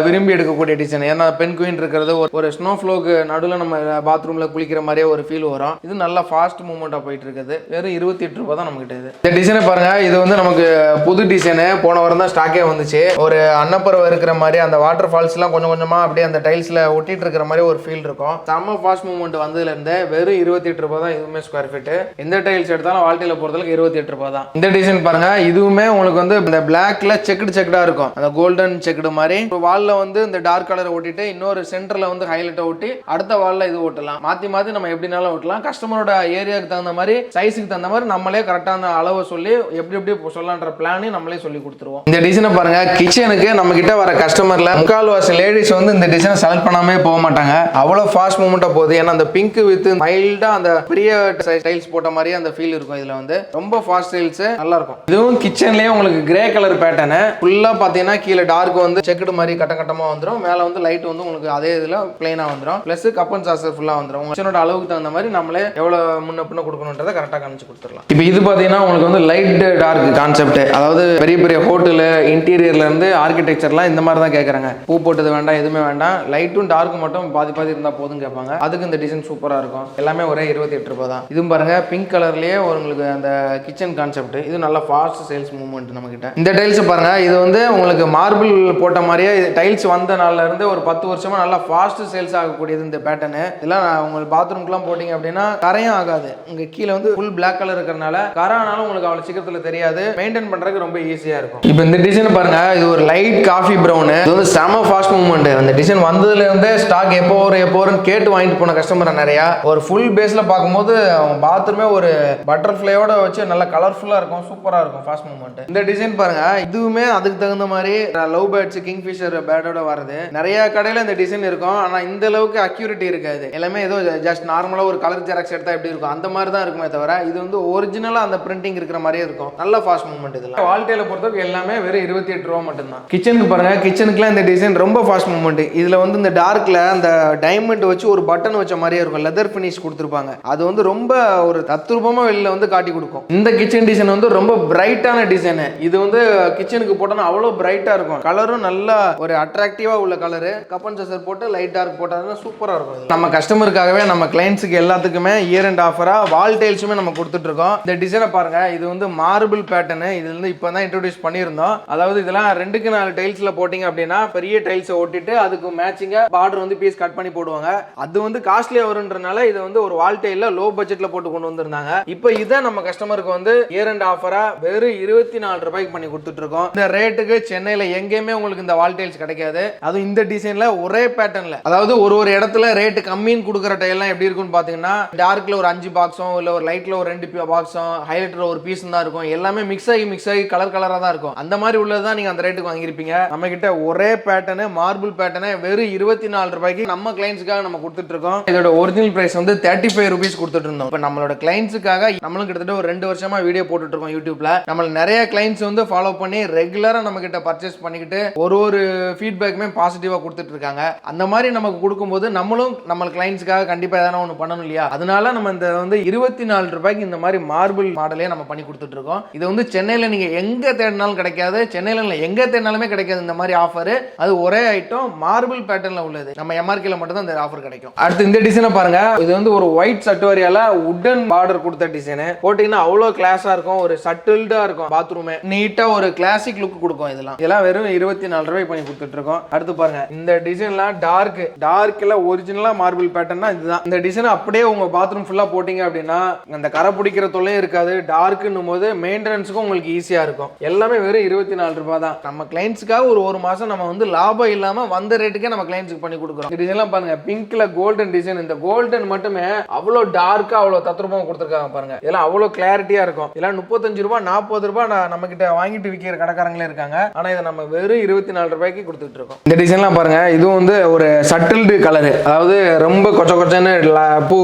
விரும்பி எடுக்கக்கூடிய டிசைன். ஏன்னா பென் குயின் இருக்கிறது ஒரு ஸ்னோ ஃப்ளோக்கு நடுவில் நம்ம பாத்ரூம்ல குளிக்கிற மாதிரியே ஒரு ஃபீல் வரும். இது நல்ல ஃபாஸ்ட் மூவ்மெண்டா போயிட்டு இருக்குது. வெறும் 28 ரூபாய் தான் நம்ம கிட்ட இது. இந்த டிசைனை பாருங்க, இது வந்து நமக்கு புது டிசைன். போன வாரம் தான் ஸ்டாக்கே வந்துச்சு. ஒரு அன்னப்பறவை இருக்கிற மாதிரி அந்த வாட்டர் ஃபால்ஸ் எல்லாம் கொஞ்சம் கொஞ்சமா அப்படியே அந்த டைல்ஸ்ல ஒட்டிட்டு இருக்கிற மாதிரி ஒரு ஃபீல் இருக்கும். செம்ம ஃபாஸ்ட் மூவ்மெண்ட் வந்ததுல இருந்து வெறும் 28 ரூபாய் தான் இதுவுமே ஸ்கொயர் ஃபீட். எந்த டைல்ஸ் எடுத்தாலும் வால்டைல போறதுக்கு 28 ரூபாய் தான். இந்த டிசைன் பாருங்க, இதுவுமே உங்களுக்கு வந்து இந்த பிளாக்ல செக்குடா இருக்கும். அந்த கோல்டன் செக்குடு மாதிரி வால்ல வந்து இந்த டார்க் கலரை ஒட்டிட்டு இன்னொரு சென்டர்ல வந்து ஹைலைட்டை ஒட்டி அடுத்த வால்ல இது ஓட்டலாம். மாத்தி மாத்தி நம்ம எப்படினாலும் ஓட்டலாம். கஸ்டமரோட ஏரியாவுக்கு தகுந்த மாதிரி சைஸுக்கு தகுந்த மாதிரி நம்மளே கரெக்டான அளவை சொல்லி எப்படி சொல்லலான்ற பிளான் நம்மளே சொல்லி கொடுத்துருவோம். இந்த டிசைனை பாருங்க, கிச்சனுக்கு நம்ம கிட்ட வர கஸ்டமர்ல முக்கால்வாசி லேடிஸ் வந்து இந்த டிசைன் செலக்ட் பண்ணாமே போக மாட்டாங்க. அவ்வளோ ஃபாஸ்ட் மூவ்மெண்டா போகுது. ஏன்னா அந்த பிங்க் வித் மைல்டா அந்த பெரிய ஸ்டைல்ஸ் போட்ட மாதிரி அந்த ஃபீல் இருக்கும். இதுல வந்து ரொம்ப ஃபாஸ்ட் ஸ்டைல்ஸ் நல்லா இருக்கும். இதுவும் கிச்சன்லயே உங்களுக்கு கிரே கலர் பேட்டர்ன் ஃபுல்லா பாத்தீங்கன்னா கீழே டார்க் வந்து செக்குடு மாதிரி கட்ட கட்டமா வந்துடும். மேல வந்து லைட் வந்து உங்களுக்கு அதே இதுல பிளைனா வந்துடும். பிளஸ் கப் அண்ட் சாசர் ஃபுல்லா வந்துடும். கிச்சனோட அளவுக்கு தகுந்த மாதிரி நம்மளே எவ்வளவு முன்ன பின்ன கொடுக்கணும்ன்றதை கரெக்டா காமிச்சு கொடுத்துடலாம். இப்போ இது பாத்தீங்கன்னா உங்களுக்கு வந்து லைட் டார்க் கான்செப்ட். அதாவது பெரிய பெரிய ஹோட்டல் இன்டீரியர்ல இருந்து ஆர்கிடெக்சர்லாம் இந்த மாதிரி தான் கேட்கறாங்க. பூ போட்டது வேண்டாம், எதுவுமே வேண்டாம், லைட்டும் டார்க் மட்டும் பாதி பாதி இருந்தா போதும் கேட்பாங்க. அதுக்கு இந்த டிசைன் சூப்பரா இருக்கும். எல்லாமே ஒரே 28 ரூபாய் தான். இதுவும் பாருங்க பிங்க் கலர்லயே உங்களுக்கு அந்த கிச்சன் கான்செப்ட். இது நல்ல ஃபாஸ்ட் சேல்ஸ் மூவ்மெண்ட் நம்ம கிட்ட. இந்த டைல்ஸ் பாருங்க, இது வந்து உங்களுக்கு மார்பிள் போட்ட மாதிரியே டைல்ஸ் வந்த நாள்ல இருந்து ஒரு 10 வருஷமா நல்லா ஃபாஸ்ட் சேல்ஸ் ஆகக்கூடியது இந்த பேட்டர்ன். இதெல்லாம் உங்களுக்கு பாத்ரூம்க்குலாம் போட்டீங்க அப்படின்னா கரையும் ஆகாது. உங்க கீழே வந்து ஃபுல் பிளாக் கலர் இருக்கிறனால கரானாலும் உங்களுக்கு அவ்வளவு சீக்கிரத்துல தெரியாது. மெயின்டைன் பண்றதுக்கு ரொம்ப ஈஸியா இருக்கும். இப்போ இந்த டிசைன் பாருங்க, இது ஒரு லைட் காஃபி பிரவுன். இது வந்து செம ஃபாஸ்ட் மூவ்மெண்ட். அந்த டிசைன் வந்ததுல இருந்தே ஸ்டாக் எப்போ வரும்னு கேட்டு வாங்கிட்டு போன கஸ்டமர் நிறைய. ஒரு ஃபுல் பேஸ்ல பார்க்கும்போது அவங்க பாத்ரூமே ஒரு பட்டர்ஃப்ளையோட வச்சு நல்ல கலர்ஃபுல்லா இருக்கும். சூப்பரா இருக்கும் ஃபாஸ்ட் மூவ்மெண்ட். இந்த டிசைன் பாருங்க, இதுவுமே அதுக்கு தகுந்த மாதிரி லவ் பேர்ட்ஸ் கிங் ஃபிஷர் பேர்டோட வருது. நிறைய கடையில இந்த டிசைன் இருக்கும். ஆனா இந்த அளவுக்கு அக்யூரிட்டி இருக்காது. எல்லாமே ஏதோ ஜஸ்ட் நார்மலா ஒரு கலர் ஜெராக்ஸ் எடுத்தா எப்படி இருக்கும் அந்த மாதிரி தான் இருக்குமே தவிர இது வந்து ஒரிஜினலா அந்த பிரிண்டிங் இருக்கிற மாதிரியே இருக்கும். நல்ல ஃபாஸ்ட் மூவ்மெண்ட். இதெல்லாம் வால்டேல பொறுத்தவரைக்கும் எல்லாமே வெறும் 28 ரூபா மட்டும் தான். கிச்சனுக்கு பாருங்க, கிச்சனுக்குலாம் இந்த டிசைன் ரொம்ப ஃபாஸ்ட் மூவ்மெண்ட். இதுல வந்து இந்த டார்க்ல அந்த டைமண்ட் வச்சு ஒரு பட்டன் வச்ச மாதிரியே இருக்கும். லெதர் ஃபினிஷ் கொடுத்துருப்பாங்க. அது வந்து ரொம்ப ஒரு தத்ரூபமா வெளியில வந்து காட்டி கொடுக்கும். இந்த கிச்சன் டிசைன் வந்து ரொம்ப பிரைட்டான டிசைன். இது வந்து கிச்சனுக்கு போட்டோம்னா அவ்வளவு பிரைட்டா இருக்கும். கலரும் நல்லா ஒரு அட்ராக்டிவா உள்ள கலரு. கப் அண்ட் சசர் போட்டு லைட் டார்க் போட்டா சூப்பரா இருக்கும். நம்ம கஸ்டமருக்காகவே நம்ம கிளைண்ட்ஸுக்கு எல்லாத்துக்குமே இயர் அண்ட் ஆஃபரா வால் டைல்ஸுமே நம்ம கொடுத்துட்டு இருக்கோம். இந்த டிசைனை பாருங்க, இது வந்து மார்பிள் பேட்டர்ன். இது வந்து இப்பதான் இன்ட்ரோடியூஸ் பண்ணியிருந்தோம். அதாவது இதெல்லாம் 2க்கு 4 டைல்ஸ்ல போட்டீங்க அப்படின்னா பெரிய டைல்ஸ் ஒட்டிட்டு அதுக்கு மேட்சிங்கா பார்டர் வந்து பீஸ் கட் பண்ணி போடுவாங்க. அது வந்து காஸ்ட்லியா வரும்ன்றனால இது வந்து ஒரு வால் டைல்ல லோ பட்ஜெட்ல போட்டு கொண்டு வந்திருந்தாங்க. இப்போ இதை நம்ம கஸ்டமருக்கு வந்து இயர் அண்ட் ஆஃபரா வெறும் 24 ரூபாய்க்கு பண்ணி கொடுத்துட்டு இருக்கோம். இந்த ரேட்டுக்கு சென்னையில எங்கேயுமே உங்களுக்கு இந்த வால் டைல்ஸ் கிடைக்காது. அதுவும் இந்த டிசைன்ல ஒரே பேட்டர்ன்ல. அதாவது ஒரு இடத்துல ரேட் கம்மின்னு கொடுக்குற டைல்லாம் எப்படி இருக்கும்னு பாத்தீங்கன்னா டார்க்ல ஒரு 5 பாக்ஸும் இல்ல ஒரு லைட்ல ஒரு 2 பாக்ஸும் ஹைலைட்டர் ஒரு பீஸ் தான் இருக்கும். எல்லாமே மிக்ஸ் ஆகி கலர் கலரா தான் இருக்கும். அந்த மாதிரி உள்ளதுதான் நீங்க அந்த ரேட்டுக்கு வாங்கியிருப்பீங்க. நம்ம கிட்ட ஒரே பேட்டர்ன் மார்பிள் பேட்டர்ன் வெறும் 24 ரூபாய்க்கு நம்ம கிளைண்ட்ஸ்க்காக நம்ம கொடுத்துட்டு இருக்கோம். இதோட ஒரிஜினல் பிரைஸ் வந்து 35 ரூபீஸ் கொடுத்துட்டு இருந்தோம். இப்போ நம்மளோட கிளைண்ட்ஸுக்காக நம்மளும் கிட்டத்தட்ட ஒரு 2 வருஷமா வீடியோ போட்டுட்டு இருக்கோம் யூடியூப்ல. நம்ம நிறைய கிளைண்ட்ஸ் வந்து ஃபாலோ பண்ணி ரெகுலரா நம்ம கிட்ட பர்ச்சேஸ் பண்ணிக்கிட்டு ஒரு ஃபீட்பேக்குமே பாசிட்டிவா கொடுத்துட்டு இருக்காங்க. அந்த மாதிரி நமக்கு கொடுக்கும்போது நம்மளும் நம்ம கிளைண்ட்ஸ்க்காக கண்டிப்பா ஏதாவது ஒன்று பண்ணணும் இல்லையா? அதனால நம்ம இந்த வந்து 24 ரூபாய்க்கு இந்த மாதிரி மார்பிள் மாடலே நம்ம பண்ணி கொடுத்துட்டு இருக்கோம். இது வந்து சென்னையில நீங்க எங்க தேடினாலும் கிடைக்காது. சென்னையில எங்க தேடினாலுமே கிடைக்காது இந்த மாதிரி ஆஃபர். அது ஒரே ஐட்டம் மார்பிள் பேட்டர்ன்ல உள்ளது. நம்ம எம்ஆர்கேல மட்டும் தான் இந்த ஆஃபர் கிடைக்கும். அடுத்து இந்த டிசைனை பாருங்க, இது வந்து ஒரு ஒயிட் சட்டுவரியால உடன் பார்டர் கொடுத்த டிசைன். போட்டீங்கன்னா அவ்வளவு கிளாஸா இருக்கும். ஒரு சட்டில்டா இருக்கும். பாத்ரூமே நீட்டா ஒரு கிளாசிக் லுக் கொடுக்கும். இதெல்லாம் வெறும் 24 ரூபாய் பண்ணி கொடுத்துட்டு இருக்கோம். அடுத்து பாருங்க, இந்த டிசைன்லாம் டார்க்ல ஒரிஜினலா மார்பிள் பேட்டர்னா இதுதான். இந்த டிசைன் அப்படியே உங்க பாத்ரூம் ஃபுல்லா போட்டீங்க அப்படின்னா அந்த கரை பிடிக்கிற தொல்லையும் இருக்காது. டார்க்னும் போது மெயின்டெனன்ஸுக்கும் உங்களுக்கு ஈஸியா இருக்கும். எல்லாமே வெறும் 24 ரூபாய் தான். நம்ம கிளைண்ட்ஸ்க்காக ஒரு மாசம் நம்ம வந்து லாபம் இல்லாம வந்த ரேட்டுக்கே நம்ம கிளைண்ட்ஸ்க்கு பண்ணி கொடுக்குறோம். இந்த டிசைன்லாம் பாருங்க, பிங்க்ல கோல்டன் டிசைன். இந்த கோல்டன் மட்டுமே அவ்வளவு டார்க்கா அவ்வளவு தத்ரூபமா கொடுத்துருக்காங்க பாருங்க. இதெல்லாம் அவ்வளவு கிளாரிட்டியா இருக்கும். இதெல்லாம் 35 ரூபாய் 40 ரூபாய் நம்ம கிட்ட வாங்கிட்டு விற்கிற கடைக்காரங்களே இருக்காங்க. ஆனா இதை நம்ம வெறும் 24 ரூபாய்க்கு கொடுத்துட்டு இருக்கோம். இந்த டிசைன்லாம் பாருங்க, இது வந்து ஒரு சட்டில்டு கலரு. அதாவது ரொம்ப கொச்சன்னு பூ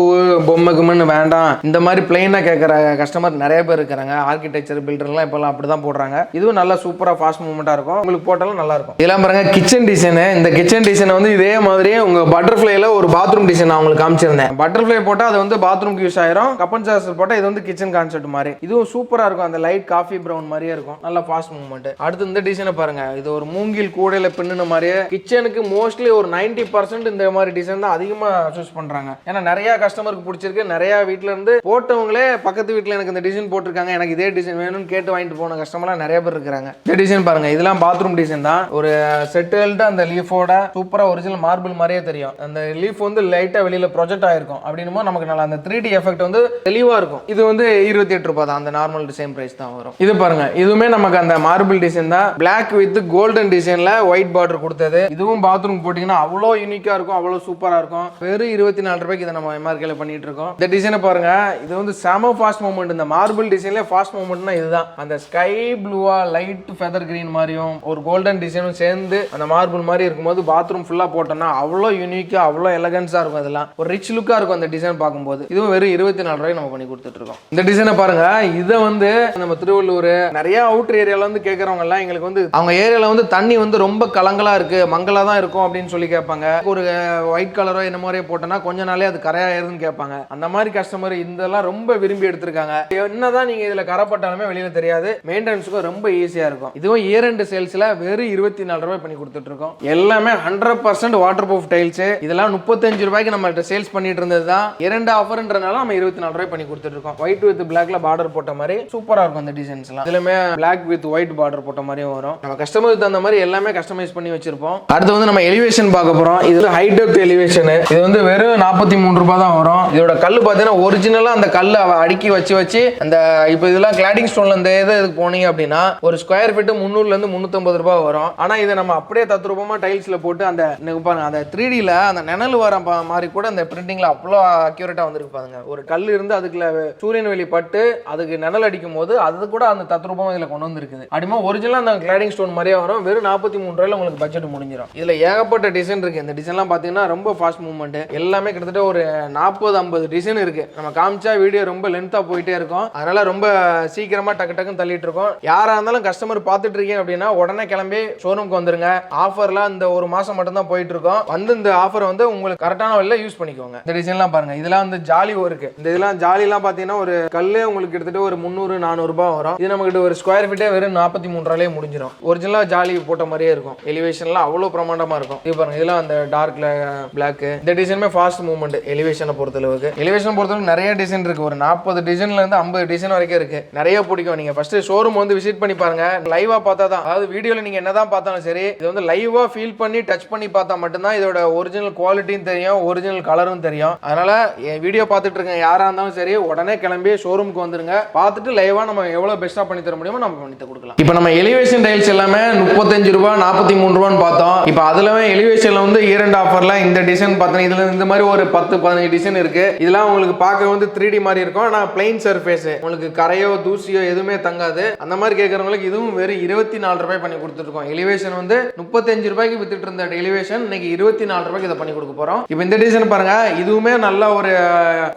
பொம்மைக்குன்னு வேண்டாம், இந்த மாதிரி பிளைனா கேட்கற கஸ்டமர் நிறைய பேர் இருக்காங்க. ஆர்கிடெக்சர் பில்டர்லாம் இப்பெல்லாம் அப்படிதான் போடுறாங்க. இதுவும் நல்லா சூப்பரா ஃபாஸ்ட் மூவ்மெண்டா இருக்கும். உங்களுக்கு போட்டாலும் நல்லா இருக்கும். இதெல்லாம் பாருங்க கிச்சன் டிசைன். இந்த கிச்சன் டிசைன் வந்து இதே மாதிரி உங்க பட்டர்ஃபிளைல ஒரு பாத்ரூம் டிசைன் நான் உங்களுக்கு காமிச்சிருந்தேன். பட்டர்ஃபிளை போட்டா அது வந்து பாத்ரூம்க்கு யூஸ் ஆயிரும். கப் அண்ட் சாசர் போட்டா இது வந்து கிச்சன் கான்செப்ட் மாதிரி. இதுவும் சூப்பரா இருக்கும். அந்த லைட் காஃபி பிரவுன் மாதிரியே இருக்கும். நல்ல ஃபாஸ்ட் மூவ்மெண்ட். அடுத்து இந்த டிசைனை பாருங்க, இது ஒரு மூங்கில் கூடையில பின்னுன மாதிரியே. கிச்சனுக்கு மோஸ்ட்லி ஒரு 90% இந்த மாதிரி டிசைன் தான் அதிகமா சூஸ் பண்றாங்க. ஏன்னா நிறைய கஸ்டமருக்கு பிடிச்சிருக்கு. நிறைய வீட்ல இருந்து போட்டவங்களே பக்கத்து வீட்ல எனக்கு இந்த டிசைன் போட்டிருக்காங்க, எனக்கு இதே டிசைன் வேணும்னு கேட்டு வாங்கிட்டு போன கஸ்டமர்லாம் நிறைய பேர் இருக்காங்க. இந்த டிசைன் பாருங்க, இதெல்லாம் பாத்ரூம் டிசைன் தான். ஒரு செட்டில்டு அந்த லீஃபோட சூப்பரா ஒரிஜினல் மார்பிள் மாதிரியே தெரியும். அந்த லீஃப் வந்து லைட்டா வெளியில ப்ரொஜெக்ட் ஆயிருக்கும். அப்படின்னும் நமக்கு நல்லா அந்த 3D எஃபெக்ட் வந்து தெளிவா இருக்கும். இது வந்து 28 ரூபாய் தான். அந்த நார்மல் சேம் பிரைஸ் தான் வரும். இது பாருங்க, இதுவுமே நமக்கு அந்த மார்பிள் டிசைன் தான். பிளாக் வித் கோல்டன் டிசைன்ல ஒயிட் பார்டர் கொடுத்தது. இதுவும் பாத்ரூம் போட்டீங்கன்னா அவ்வளோ யூனிக்கா இருக்கும், அவ்வளோ சூப்பரா இருக்கும். வெறும் 24 ரூபாய்க்கு இதை நம்ம எம்ஆர்கேல பண்ணிட்டு இருக்கோம். இந்த டிசைனை பாருங்க, இது வந்து செம ஃபாஸ்ட் மூவ்மெண்ட். இந்த மார்பிள் டிசைன்ல ஃபாஸ்ட் மூவ்மெண்ட்னா இதுதான். அந்த ஸ்கை ப்ளூவா லைட் ஃபெதர் கிரீன் மாதிரியும் ஒரு கோல்டன் டிசைனும் சேர்ந்து அந்த மார்பிள் மாதிரி இருக்கும்போது பாத்ரூம் ஃபுல்லா போட்டோம்னா அவ்வளோ யூனிக்கா அவ்வளோ எலகன்ஸா இருக்கும். அதெல்லாம் ஒரு ரிச் லுக்கா இருக்கும் அந்த டிசைன் பார்க்கும்போது. இதுவும் வெறும் 24 ரூபாய்க்கு நம்ம பண்ணி கொடுத்துட்டு இருக்கோம். இந்த டிசைனை பாருங்க. இதை வந்து நம்ம திருவள்ளூர் நிறைய அவுட்டர் ஏரியால வந்து கேட்கறவங்க எல்லாம் எங்களுக்கு வந்து அவங்க ஏரியால வந்து தண்ணி வந்து ரொம்ப கலங்கலா இருக்கு, மங்களா தான் இருக்கும் அப்படின்னு சொல்லி கேட்பாங்க. ஒரு ஒயிட் கலரோ என்ன மாதிரியே போட்டோம்னா கொஞ்ச நாளே அது கரையாயிருதுன்னு கேட்பாங்க. அந்த மாதிரி கஸ்டமர் இதெல்லாம் ரொம்ப விரும்பி எடுத்திருக்காங்க. என்னதான் நீங்க இதுல கரைப்பட்டாலுமே வெளியில தெரியாது, மெயின்டெனன்ஸுக்கும் ரொம்ப ஈஸியா இருக்கும். இதுவும் இயர் எண்ட் சேல்ஸ்ல வெறும் 24 ரூபாய் பண்ணி கொடுத்துட்டு இருக்கோம். எல்லாமே 100% வாட்டர் ப்ரூஃப் டைல்ஸ். இதெல்லாம் 35 ரூபாய்க்கு நம்ம சேல்ஸ் பண்ணிட்டு இருந்தது தான். இரண்டு ஆஃபர்ன்றனால நம்ம 24 ரூபாய் பண்ணி கொடுத்துட்டு இருக்கோம். ஒயிட் வித் பிளாக்ல பார்டர் போட்ட மாதிரி சூப்பரா இருக்கும் அந்த டிசைன்ஸ் எல்லாம். இதுலமே பிளாக் வித் ஒயிட் பார்டர் போட்ட மாதிரியும் வரும். நம்ம கஸ்டமருக்கு தகுந்த மாதிரி எல்லாமே கஸ்டமைஸ் பண்ணி வச்சிருப்போம். அடுத்து வந்து நம்ம எலிவேஷன் பார்க்க போறோம். இது ஹை டெப்த் எலிவேஷன். இது வந்து வெறும் 43 ரூபாய் தான் வரும். இதோட கல் பார்த்தீங்கன்னா ஒரிஜினலா அந்த கல்லை அடுக்கி வச்சு அந்த இப்போ இதெல்லாம் கிளாடிங் ஸ்டோன்ல இந்த இதுக்கு போனீங்க அப்படின்னா ஒரு ஸ்கொயர் ஃபீட் 300 இருந்து 350 ரூபாய் வரும். ஆனா இதை நம்ம அப்படியே தத்ரூபமா டைல்ஸ்ல போட்டு அந்த அந்த 3Dல அந்த நிழல் வர மாதிரி கூட அந்த பிரிண்டிங்ல அவ்வளோ அக்யூரேட்டா வந்திருப்பாங்க. ஒரு கல் இருந்து அதுக்குள்ள சூரியன் வெளி பட்டு அதுக்கு நிழல் அடிக்கும் போது அது கூட அந்த தத்ரூபமா இதுல கொண்டு வந்திருக்குது. அப்படிமா ஒரிஜினலா அந்த கிளாடிங் ஸ்டோன் மாதிரியே வரும். வெறும் 43 ரூபாயில உங்களுக்கு பட்ஜெட் முடிஞ்சிடும். இதுல ஏகப்பட்ட டிசைன் இருக்கு. இந்த டிசைன்லாம் பாத்தீங்கன்னா ரொம்ப ஃபாஸ்ட் மூவ்மெண்ட். எல்லாமே கிட்டத்தட்ட ஒரு 40-50 டிசைன் இருக்கு. நம்ம காமிச்சா வீடியோ ரொம்ப லென்த்தா போயிட்டே இருக்கும். அதனால ரொம்ப சீக்கிரமா டக்குன்னு தள்ளிட்டு இருக்கோம். யாரா இருந்தாலும் கஸ்டமர் பார்த்துட்டு இருக்கீங்க அப்படின்னா உடனே கிளம்பி ஷோரூம்க்கு வந்துருங்க. ஆஃபர்லாம் இந்த ஒரு மாசம் மட்டும் தான் போயிட்டு இருக்கோம். வந்து இந்த ஆஃபர் வந்து உங்களுக்கு கரெக்டான வழியில யூஸ் பண்ணிக்கோங்க. இந்த டிசைன்லாம் பாருங்க. இதெல்லாம் வந்து ஜாலி இருக்கு. இந்த இதெல்லாம் ஜாலிலாம் பாத்தீங்கன்னா ஒரு கல்லு உங்களுக்கு கிட்டத்தட்ட ஒரு 300-400 ரூபாய் வரும். இது நம்ம கிட்ட ஒரு ஸ்கொயர் ஃபீட்டே வெறும் 43 ரூபாயிலே முடிஞ்சிடும். ஒரிஜினலா ஜாலி போட்ட மாதிரியே இருக்கும். எலிவேஷன்லாம் அவ்வளவு பிரமாண்டமா இருக்கும். இது பாருங்க. இதெல்லாம் அந்த டார்க்ல பிளாக். இந்த டிசைனுமே ஃபாஸ்ட் மூவ்மெண்ட். எலிவேஷனை பொறுத்தளவுக்கு நிறைய டிசைன் இருக்கு. ஒரு 40 டிசைன்ல இருந்து 50 டிசைன் வரைக்கும் இருக்கு. நிறைய பிடிக்கும். நீங்க ஃபர்ஸ்ட் ஷோரூம் வந்து விசிட் பண்ணி பாருங்க. லைவா பார்த்தா தான், அதாவது வீடியோல நீங்க என்னதான் பார்த்தாலும் சரி, இது வந்து லைவா ஃபீல் பண்ணி டச் பண்ணி பார்த்தா மட்டும்தான் இதோட ஒரிஜினல் குவாலிட்டியும் தெரியும், ஒரிஜினல் கலரும் தெரியும். அதனால வீடியோ பார்த்துட்டு இருக்க யாரா இருந்தாலும் சரி உடனே கிளம்பி ஷோரூமுக்கு வந்துருங்க. பார்த்துட்டு லைவா நம்ம எவ்வளவு பெஸ்டா பண்ணி தர முடியுமோ நம்ம பண்ணி கொடுக்கலாம். இப்போ நம்ம எலிவேஷன் டைல்ஸ் எல்லாமே 35 ரூபாய் 43 ரூபான்னு பார்த்தோம். இப்போ அதுலவே எலிவேஷன்ல வந்து இயர் எண்ட் ஆஃபர்ல இந்த டிசைன் பார்த்தீங்கன்னா இதுல இந்த மாதிரி ஒரு 10-15 டிசைன் இருக்கு. இதெல்லாம் உங்களுக்கு பார்க்க வந்து 3D மாதிரி இருக்கும். ஆனா பிளைன் சர்ஃபேஸ், உங்களுக்கு கரையோ தூசியோ எதுவுமே தங்காது. அந்த மாதிரி கேட்கறவங்களுக்கு இதுவும் வெறும் 24 ரூபாய் பண்ணி கொடுத்துருக்கோம். எலிவேஷன் வந்து 35 ரூபாய்க்கு வித்துட்டு இருந்த எலிவேஷன் இன்னைக்கு 24 ரூபாய்க்கு இதை பண்ணி கொடுக்க போறோம். இப்போ இந்த டிசைன் பாருங்க. இதுவுமே நல்ல ஒரு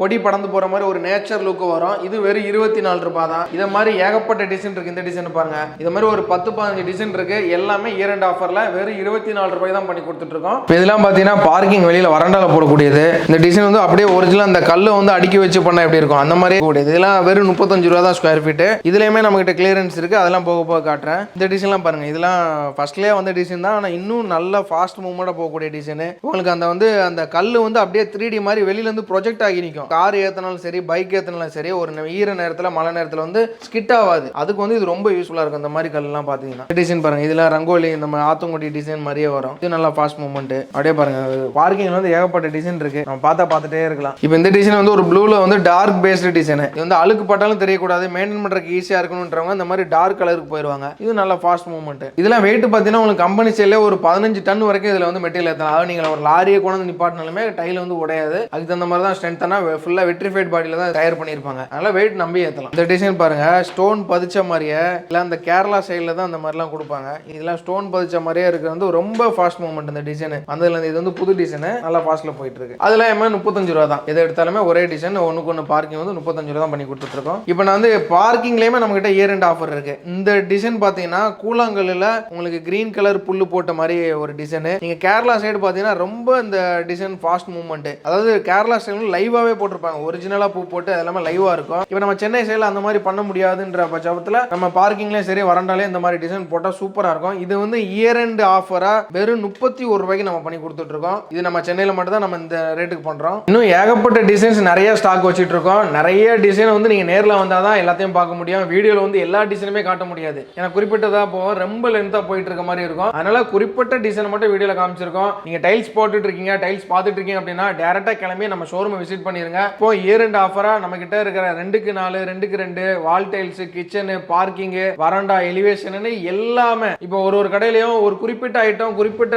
கொடி படந்து போற மாதிரி ஒரு நேச்சர் லுக் வரும். இது வெறும் 24 ரூபாய் தான். இத மாதிரி ஏகப்பட்ட டிசைன் இருக்கு. இந்த டிசைன் பாருங்க. இது மாதிரி ஒரு 10-15 டிசைன் இருக்கு. எல்லாமே இயர் எண்ட் ஆஃபர்ல வெறும் 24 ரூபாய் தான் பண்ணி கொடுத்துட்டு இருக்கோம். இதெல்லாம் பாத்தீங்கன்னா பார்க்கிங் வெளியில வராண்டால போடக்கூடியது. இந்த டிசைன் வந்து அப்படியே ஒரிஜினல் அந்த கல்லை வந்து அடுக்கி வச்சு பண்ண எப்படி இருக்கும் அந்த மாதிரி கூடியது. இதெல்லாம் வெறும் 35 ரூபாய் தான் ஸ்கொயர் ஃபீட். இதுலயுமே நம்ம கிட்ட கிளியரன்ஸ் இருக்கு. அதெல்லாம் போக போக காட்டுறேன். இந்த டிசைன்லாம் பாருங்க. இதெல்லாம் ஃபர்ஸ்ட்லயே வந்த டிசைன் தான். ஆனா இன்னும் நல்ல ஃபாஸ்ட் மூவ்மெண்டா போகக்கூடிய டிசைன். உங்களுக்கு அந்த வந்து அந்த கல்லு வந்து அப்படியே 3D மாதிரி வெளியில இருந்து ப்ரொஜெக்ட் ஆகி நிற்கும். கார் ஏத்தனாலும் சரி, பைக் ஏத்தனாலும் சரி, ஒரு ஈர நேரத்துல மழை நேரத்துல வந்து ஸ்கிட் ஆகாது. அதுக்கு வந்து இது ரொம்ப யூஸ்ஃபுல்லா இருக்கும். இந்த மாதிரி கல்லாம் பாத்தீங்கன்னா டிசைன் பாருங்க. இதெல்லாம் ரங்கோலி நம்ம ஆத்தங்குடி டிசைன் மாதிரியே வரும். இது நல்லா ஃபாஸ்ட் மூவ்மெண்ட். அப்படியே பாருங்க. பார்க்கிங் வந்து ஏகப்பட்ட டிசைன் இருக்கு. நம்ம பார்த்துட்டே இருக்கலாம். இப்போ இந்த டிசைன் வந்து ஒரு ப்ளூல வந்து டார்க் பேஸ்டு டிசைன். இது வந்து அழுக்கு பட்டாலும் தெரியக்கூடாது, மெயின்டைன் பண்றதுக்கு ஈஸியா இருக்கணும்ன்றவங்க இந்த மாதிரி டார்க் கலருக்கு போயிருவாங்க. இது நல்ல ஃபாஸ்ட் மூவ்மெண்ட். இதெல்லாம் வெயிட் பாத்தீங்கன்னா உங்களுக்கு கம்பெனி சைட்ல ஒரு 15 டன் வரைக்கும் இதுல வந்து மெட்டீரியல் ஏத்தலாம். அதாவது நீங்க ஒரு லாரியை கொண்டு வந்து நிப்பாட்டினாலுமே டைல் வந்து உடையாது. அதுக்கு தகுந்த மாதிரி தான் ஸ்ட்ரென்த்தான ஃபுல்லா வெட்ரிஃபைட் பாடியில தான் தயார் பண்ணிருப்பாங்க. அதனால வெயிட் நம்பி ஏத்தலாம். இந்த டிசைன் பாருங்க. ஸ்டோன் பதிச்ச மாதிரியே இல்ல அந்த கேரளா சைட்ல தான் அந்த மாதிரிலாம் கொடுப்பாங்க. இதெல்லாம் ஸ்டோன் பதிச்ச மாதிரியே இருக்கு. வந்து ரொம்ப ஃபாஸ்ட் மூவ்மெண்ட் இந்த டிசைன். அந்த இது வந்து புது டிசைன் நல்லா ஃபாஸ்ட்ல போயிட்டு இருக்கு. அதுல 35 ரூபாய் தான். எதை எடுத்தாலுமே ஒரே டிசைன். ஒன்னு பார்க்கிங் வந்து 35 ரூபாய் தான் பண்ணி கொடுத்துட்டு இருக்கோம். இப்போ நான் வந்து பார்க்கிங்லயுமே நம்ம கிட்ட இயர் எண்ட் ஆஃபர் இருக்கு. இந்த டிசைன் பாத்தீங்கன்னா கூழாங்கல்லுல உங்களுக்கு கிரீன் கலர் புல்லு போட்ட மாதிரி ஒரு டிசைன். நீங்க கேரளா சைடு பாத்தீங்கன்னா ரொம்ப இந்த டிசைன் ஃபாஸ்ட் மூவ்மெண்ட். அதாவது கேரளா சைடுல லைவாவே போட்டிருப்பாங்க. ஒரிஜினலா பூ போட்டு அதெல்லாமே லைவா இருக்கும். இப்போ நம்ம சென்னை சைடுல அந்த மாதிரி பண்ண முடியாதுன்ற பட்சத்துல நம்ம பார்க்கிங்லயும் சரி வராண்டாலே இந்த மாதிரி டிசைன் போட்டா சூப்பரா இருக்கும். இது வந்து இயர் எண்ட் ஆஃபரா வெறும் 31 ரூபாய்க்கு நம்ம பண்ணி கொடுத்துட்டு இருக்கோம். இது நம்ம சென்னையில மட்டும் தான் நம்ம இந்த ரேட்டுக்கு பண்றோம். இன்னும் ஏகப்பட்ட டிசைன்ஸ் நிறைய ஸ்டாக் வச்சிட்டு இருக்கோம். நிறைய டிசைன் வந்து நீங்க நேர்ல வந்தாதான் எல்லாத்தையும் பார்க்க முடியும். வீடியோல வந்து எல்லா டிசைனுமே காட்ட முடியாது. ஏன்னா குறிப்பிட்டதா போகும், ரொம்ப லென்த்தா போயிட்டு இருக்க மாதிரி இருக்கும். அதனால குறிப்பிட்ட டிசைன் மட்டும் வீடியோல காமிச்சிருக்கோம். நீங்க டைல்ஸ் போட்டுட்டு இருக்கீங்க, டைல்ஸ் பார்த்துட்டு இருக்கீங்க அப்படின்னா டைரக்டா கிளம்பி நம்ம ஷோரூம் விசிட் பண்ணிருங்க. இப்போ இயர் எண்ட் ஆஃபரா நம்ம கிட்ட இருக்கிற 2x4 2x2 wall tiles, kitchen, parking, வராண்டா, எலிவேஷன் எல்லாமே இப்போ ஒரு கடையிலயும் ஒரு குறிப்பிட்ட ஐட்டம் குறிப்பிட்ட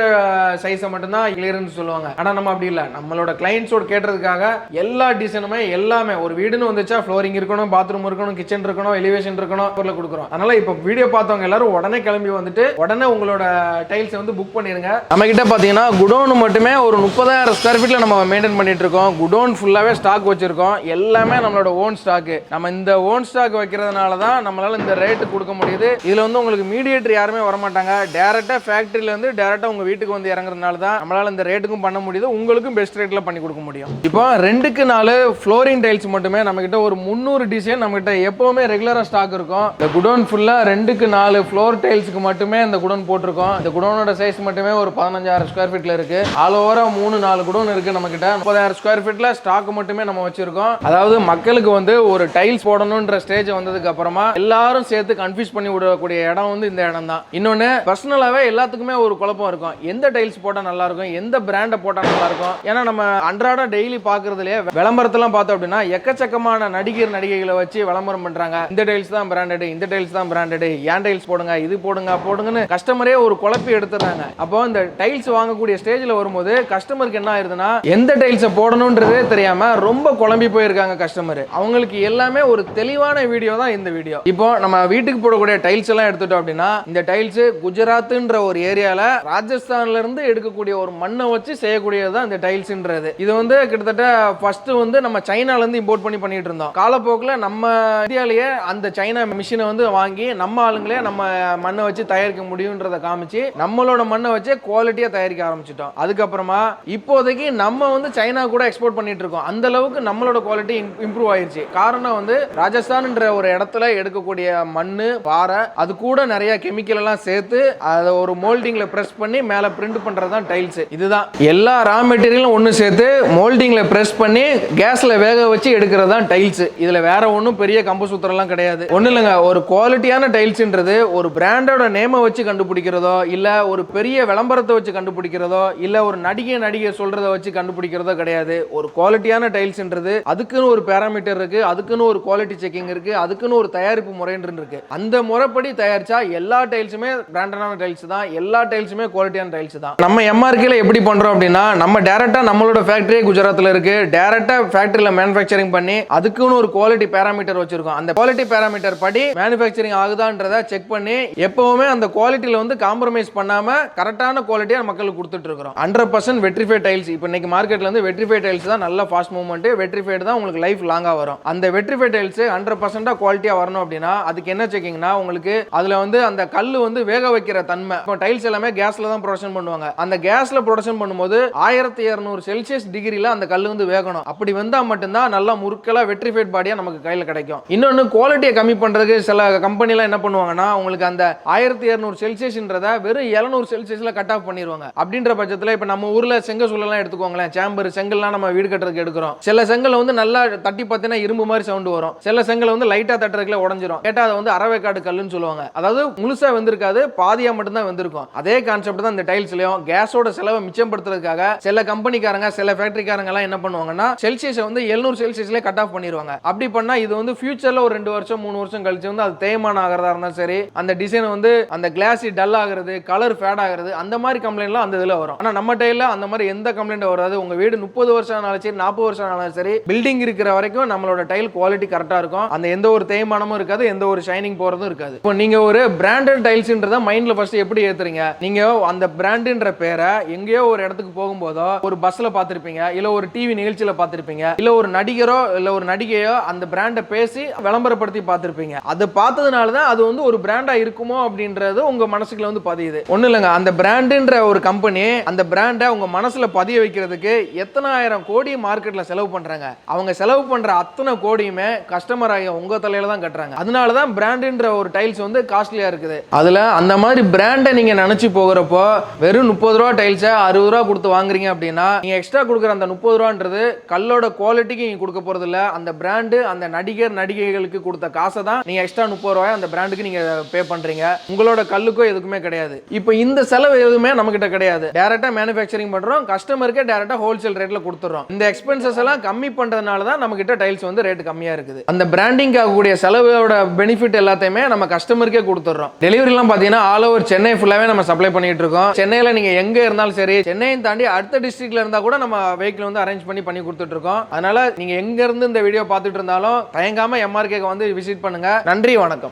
சைஸை மட்டும் தான் கிளியரன்ஸ் சொல்லுவாங்க. ஆனா நம்ம அப்படி இல்ல. நம்மளோட கிளைண்ட்ஸோட கேட்டதுக்காக எல்லா டிசைனுமே எல்லாமே ஒரு வீடுன்னு வந்துச்சா ஃப்ளோரிங் இருக்கணும், பாத்ரூம் இருக்கணும், கிச்சன் இருக்கணும், எலிவேஷன் இருக்கணும் பொருளை கொடுக்குறோம். அதனால இப்போ வீடியோ பார்த்தவங்க எல்லாரும் உடனே கிளம்பி ரிவ்யூ வந்துட்டு உடனே உங்களோட டைல்ஸ் வந்து புக் பண்ணிருங்க. நம்ம கிட்ட பாத்தீங்கன்னா குடோன் மட்டுமே ஒரு 30,000 ஸ்கொயர் ஃபீட்ல நம்ம மெயின்டைன் பண்ணிட்டு இருக்கோம். குடோன் ஃபுல்லாவே ஸ்டாக் வச்சிருக்கோம். எல்லாமே நம்மளோட ஓன் ஸ்டாக். நம்ம இந்த ஓன் ஸ்டாக் வைக்கிறதுனால தான் நம்மளால இந்த ரேட்டு கொடுக்க முடியுது. இதுல வந்து உங்களுக்கு மீடியேட்டர் யாருமே வர மாட்டாங்க. டைரக்டா ஃபேக்டரியில இருந்து டைரக்டா உங்க வீட்டுக்கு வந்து இறங்குறதுனால தான் நம்மளால இந்த ரேட்டுக்கும் பண்ண முடியுது. உங்களுக்கும் பெஸ்ட் ரேட்ல பண்ணி கொடுக்க முடியும். இப்போ 2க்கு 4 ஃப்ளோரிங் டைல்ஸ் மட்டுமே நம்ம கிட்ட ஒரு 300 டிசைன் நம்ம கிட்ட எப்பவுமே ரெகுலரா ஸ்டாக் இருக்கும். இந்த குடோன் ஃபுல்லா 2க்கு 4 ஃப்ளோர் டைல்ஸ்க்கு மட்டுமே இந்த குடோன் போட்டிருக்கோம். இந்த குடோனோட சைஸ் மட்டுமே ஒரு 15,000 ஸ்கொயர் ஃபீட்ல இருக்கு. ஆல் ஓவரா 3-4 குடோன் இருக்கு நம்ம கிட்ட. 30,000 ஸ்கொயர் ஃபீட்ல ஸ்டாக் மட்டுமே நம்ம வச்சிருக்கோம். அதாவது மக்களுக்கு வந்து ஒரு டைல்ஸ் போடணும்ன்ற ஸ்டேஜ் வந்ததுக்கு அப்புறமா எல்லாரும் சேர்த்து கன்ஃபியூஸ் பண்ணி விடக்கூடிய இடம் வந்து இந்த இடம் தான். இன்னொன்னு பர்சனலாவே எல்லாத்துக்குமே ஒரு குழப்பம் இருக்கும். எந்த டைல்ஸ் போட்டா நல்லா இருக்கும், எந்த பிராண்ட போட்டா நல்லா இருக்கும். ஏன்னா நம்ம அன்றாட டெய்லி பாக்குறதுலயே விளம்பரத்தெல்லாம் பார்த்தோம் அப்படின்னா எக்கச்சக்கமான நடிகைகளை வச்சு விளம்பரம் பண்றாங்க. இந்த டைல்ஸ் தான் பிராண்டட், இந்த டைல்ஸ் தான் பிராண்டட், ஏன் டைல்ஸ் போடுங்க, இது போடுங்கன்னு கஸ்டமரே ஒரு குழப்பி எடுத்துறாங்க. அப்போ இந்த டைல்ஸ் வாங்கக்கூடிய ஸ்டேஜ்ல வரும்போது கஸ்டமருக்கு என்ன ஆயிருதுன்னா எந்த டைல்ஸ் போடணும்ன்றதே தெரியாம ரொம்ப குழம்பி போயிருக்காங்க கஸ்டமர். அவங்களுக்கு எல்லாமே ஒரு தெளிவான வீடியோ தான் இந்த வீடியோ. இப்போ நம்ம வீட்டுக்கு போடக்கூடிய டைல்ஸ் எல்லாம் எடுத்துட்டோம் அப்படின்னா இந்த டைல்ஸ் குஜராத்ன்ற ஒரு ஏரியால ராஜஸ்தான்ல இருந்து எடுக்கக்கூடிய ஒரு மண்ணை வச்சு செய்யக்கூடியதுதான் இந்த டைல்ஸ்ன்றது. இது வந்து கிட்டத்தட்ட ஃபர்ஸ்ட் வந்து நம்ம சைனால இருந்து இம்போர்ட் பண்ணிட்டு இருந்தோம். காலப்போக்கில் நம்ம இந்தியாலேயே அந்த சைனா மிஷினை வந்து வாங்கி நம்ம ஆளுங்களே நம்ம மண்ணை வச்சு தயாரிக்க முடியும்ன்றதை காமிச்சு நம்மளோட மண்ணை வச்சு குவாலிட்டியா தயாரிக்க ஆரம்பிச்சிட்டோம். அதுக்கப்புறமா இப்போதைக்கு நம்ம வந்து சைனா கூட எக்ஸ்போர்ட் பண்ணிட்டு இருக்கோம். அந்த அளவுக்கு நம்மளோட குவாலிட்டி இம்ப்ரூவ் ஆயிருச்சு. காரணம் வந்து ராஜஸ்தான்ன்ற ஒரு இடத்துல எடுக்கக்கூடிய மண்ணு பாறை அது கூட நிறைய கெமிக்கல் எல்லாம் சேர்த்து அதை ஒரு மோல்டிங்ல பிரஸ் பண்ணி மேல பிரிண்ட் பண்றதுதான் டைல்ஸ். இதுதான் எல்லா ரா மெட்டீரியலும் ஒன்னு சேர்த்து மோல்டிங்ல பிரஸ் பண்ணி கேஸ்ல வேக வச்சு எடுக்கிறது தான் டைல்ஸ். இதுல வேற ஒன்றும் பெரிய கம்பு சூத்திரம்லாம் கிடையாது. ஒண்ணு இல்லைங்க, ஒரு குவாலிட்டியான டைல்ஸ்ன்றது ஒரு பிராண்டோட நேமை வச்சு கண்டுபிடிக்கிறதோ இல்ல ஒரு பெரிய விளம்பரத்தை வச்சு கண்டுபிடிக்கிறதோ இல்ல ஒரு நடிகை சொல்றதை வச்சு கண்டுபிடிக்கிறதோ கிடையாது. ஒரு குவாலிட்டியான டைல்ஸ்ன்றது அதுக்குன்னு ஒரு பேராமீட்டர் இருக்கு, அதுக்குன்னு ஒரு குவாலிட்டி செக்கிங் இருக்கு, அதுக்குன்னு ஒரு தயாரிப்பு முறைன்னு இருக்கு. அந்த முறைப்படி தயாரிச்சா எல்லா டைல்ஸுமே பிராண்டடான டைல்ஸ் தான், எல்லா டைல்ஸுமே குவாலிட்டியான டைல்ஸ் தான். நம்ம எம்ஆர்கேல எப்படி பண்றோம் அப்படின்னா நம்ம டைரக்டா நம்மளோட ஃபேக்டரி குஜராத்ல இருக்கு. டைரக்டா ஃபேக்டரியில மேனுஃபேக்சரிங் பண்ணி அதுக்குன்னு ஒரு குவாலிட்டி பேராமீட்டர் வச்சிருக்கோம். அந்த குவாலிட்டி பேராமீட்டர் படி மேனுஃபேக்சரிங் ஆகுதான்றதை செக் பண்ணி எப்பவுமே அந்த குவாலிட்டியில வந்து காம்ப்ரமைஸ் பண்ணாம கரெக்டான குவாலிட்டியா மக்களுக்கு கொடுத்துட்டு இருக்கோம். 100% வெட்ரிஃபைட் டைல்ஸ். இப்போ இன்னைக்கு மார்க்கெட்ல வந்து வெட்ரிஃபைட் டைல்ஸ் தான் நல்ல ஃபாஸ்ட் மூவ்மெண்ட். வெட்ரிஃபைட் தான் உங்களுக்கு லைஃப் லாங்கா வரும். அந்த வெட்ரிஃபைட் டைல்ஸ் 100% குவாலிட்டியா வரணும் அப்படின்னா அதுக்கு என்ன செக்கிங்னா உங்களுக்கு அதுல வந்து அந்த கல்லு வந்து வேக வைக்கிற தன்மை. இப்போ டைல்ஸ் எல்லாமே கேஸ்ல தான் ப்ரொடக்ஷன் பண்ணுவாங்க. அந்த கேஸ்ல ப்ரொடக்ஷன் பண்ணும்போது 1200 செல்சியஸ் டிகிரில அந்த கல்லு வந்து வேகணும். அப்படி வந்தா மட்டும்தான் நல்லா முறுக்கலா வெட்ரிஃபைட் பாடியா நமக்கு கையில கிடைக்கும். இன்னொன்னு குவாலிட்டியை கம்மி பண்றதுக்கு சில கம்பெனிலாம் என்ன பண்ணுவாங்கன்னா உங்களுக்கு அந்த 1200 செல்சியஸ்ன்றத வெறும் 700 செல்சியஸ்ல கட் ஆஃப் பண்ணிடுவாங்க. அப்படின்ற பட்சத்தில் இப்போ நம்ம ஊர்ல செங்கல் சூழலாம் எடுத்துக்கோங்களேன். சேம்பர் செங்கல்லாம் நம்ம வீடு கட்டுறதுக்கு எடுக்கிறோம். சில செங்கல் வந்து நல்லா தட்டி பார்த்தீங்கன்னா இரும்பு மாதிரி சவுண்ட் வரும். சில செங்கல் வந்து லைட்டா தட்டுறதுக்குள்ள உடஞ்சிரும். கேட்டா அதை வந்து அரவேக்காடு கல்லுன்னு சொல்லுவாங்க. அதாவது முழுசா வெந்திருக்காது, பாதியா மட்டும் தான் வெந்திருக்கும். அதே கான்செப்ட் தான் இந்த டைல்ஸ்லயும். கேஸோட செலவை மிச்சப்படுத்துறதுக்காக சில கம்பெனிக்காரங்க சில ஃபேக்டரிக்காரங்க எல்லாம் என்ன பண்ணுவாங்கன்னா செல்சியஸ் வந்து 700 செல்சியஸ்ல கட் ஆஃப் பண்ணிடுவாங்க. அப்படி பண்ணா இது வந்து ஃபியூச்சர்ல ஒரு 2 வருஷம் 3 வருஷம் கழிச்சு வந்து அது தேய்மானம் ஆகிறதா இருந்தாலும் சரி, அந்த டிசைன் வந்து அந்த கிளாஸி டல் ஆகிறது, கலர் ஃபேட் ஆகிறது, அந்த மாதிரி கம்ப்ளைண்ட்லாம் அந்த இதுல வரும். ஆனா நம்ம டைல்ல அந்த மாதிரி எந்த கம்ப்ளைண்ட் வராது. உங்க வீடு 30 வருஷம் ஆனாலும் சரி 40 வருஷம் ஆனாலும் சரி பில்டிங் இருக்கிற வரைக்கும் நம்மளோட டைல் குவாலிட்டி கரெக்டா இருக்கும். அந்த எந்த ஒரு தேய்மானமும் இருக்காது, எந்த ஒரு ஷைனிங் போறதும் இருக்காது. இப்போ நீங்க ஒரு பிராண்டட் டைல்ஸ்ன்றத மைண்ட்ல ஃபர்ஸ்ட் எப்படி ஏத்துறீங்க? நீங்க அந்த பிராண்ட்ன்ற பேரை எங்கேயோ ஒரு இடத்துக்கு போகும்போதோ ஒரு பஸ்ல பார்த்திருப்பீங்க, இல்ல ஒரு டிவி நிகழ்ச்சியில பார்த்திருப்பீங்க, இல்ல ஒரு நடிகரோ இல்ல ஒரு நடிகையோ அந்த பிராண்டை பேசி விளம்பரப்படுத்தி பார்த்திருப்பீங்க. அது பார்த்ததுனால தான் அது வந்து ஒரு பிராண்டா இருக்குமோ அப்படின்றது உங்க மனசுக்குள்ள வந்து பதியுது. ஒண்ணு இல்லைங்க, அந்த பிராண்ட்ன்ற ஒரு கம்பெனி அந்த பிராண்டை உங்க மனசுல பதிய வைக்கிறதுக்கு எத்தனை ஆயிரம் கோடி மார்க்கெட்ல செலவு பண்றாங்க. அவங்க செலவு பண்ற அத்தனை கோடியுமே கஸ்டமர் ஆகிய உங்க தலையில தான் கட்டுறாங்க. அதனால தான் பிராண்ட்ன்ற ஒரு டைல்ஸ் வந்து காஸ்ட்லியா இருக்குது. அதுல அந்த மாதிரி பிராண்டை நீங்க நினைச்சு போகிறப்போ வெறும் 30 ரூபா டைல்ஸை 60 ரூபா கொடுத்து வாங்குறீங்க அப்படின்னா நீங்க எக்ஸ்ட்ரா கொடுக்குற அந்த 30 ரூபான்றது கல்லோட குவாலிட்டிக்கு நீங்க கொடுக்க போறது இல்ல. அந்த பிராண்டு அந்த நடிகைகளுக்கு கொடுத்த காசை தான் நீங்க எக்ஸ்ட்ரா 30 ரூபாய் அந்த பிராண்டுக்கு நீங்க பே பண்றீங்க. உங்களோட கல்லுக்கோ எதுக்குமே கிடையாது. இப்போ இந்த செலவு எதுவுமே நம்ம கிட்ட கிடையாது. டைரக்டா மேனுஃபேக்சரிங் பண்றோம், கஸ்டமருக்கே டைரக்டா ஹோல்சேல் ரேட்ல கொடுத்துறோம். இந்த எக்ஸ்பென்சஸ் எல்லாம் கம்மி பண்றதுனால தான் நம்ம கிட்ட டைல்ஸ் வந்து ரேட் கம்மியா இருக்குது. அந்த பிராண்டிங் ஆகக்கூடிய செலவோட பெனிஃபிட் எல்லாத்தையுமே நம்ம கஸ்டமருக்கே கொடுத்துறோம். டெலிவரி எல்லாம் பாத்தீங்கன்னா ஆல் ஓவர் சென்னை ஃபுல்லாவே நம்ம சப்ளை பண்ணிட்டு இருக்கோம். சென்னையில நீங்க எங்க இருந்தாலும் சரி, சென்னையை தாண்டி அடுத்த டிஸ்ட்ரிக்ட்ல இருந்தா கூட நம்ம வெஹிக்கிள் வந்து அரேஞ்ச் பண்ணி கொடுத்துட்டு இருக்கோம். அதனால நீங்க எங்க இருந்து இந்த வீடியோ பார்த்துட்டு இருந்தாலும் தயங்காம எம்ஆர்கேக்கு வந்து விசிட் பண்ணுங்க. நன்றி, வணக்கம்.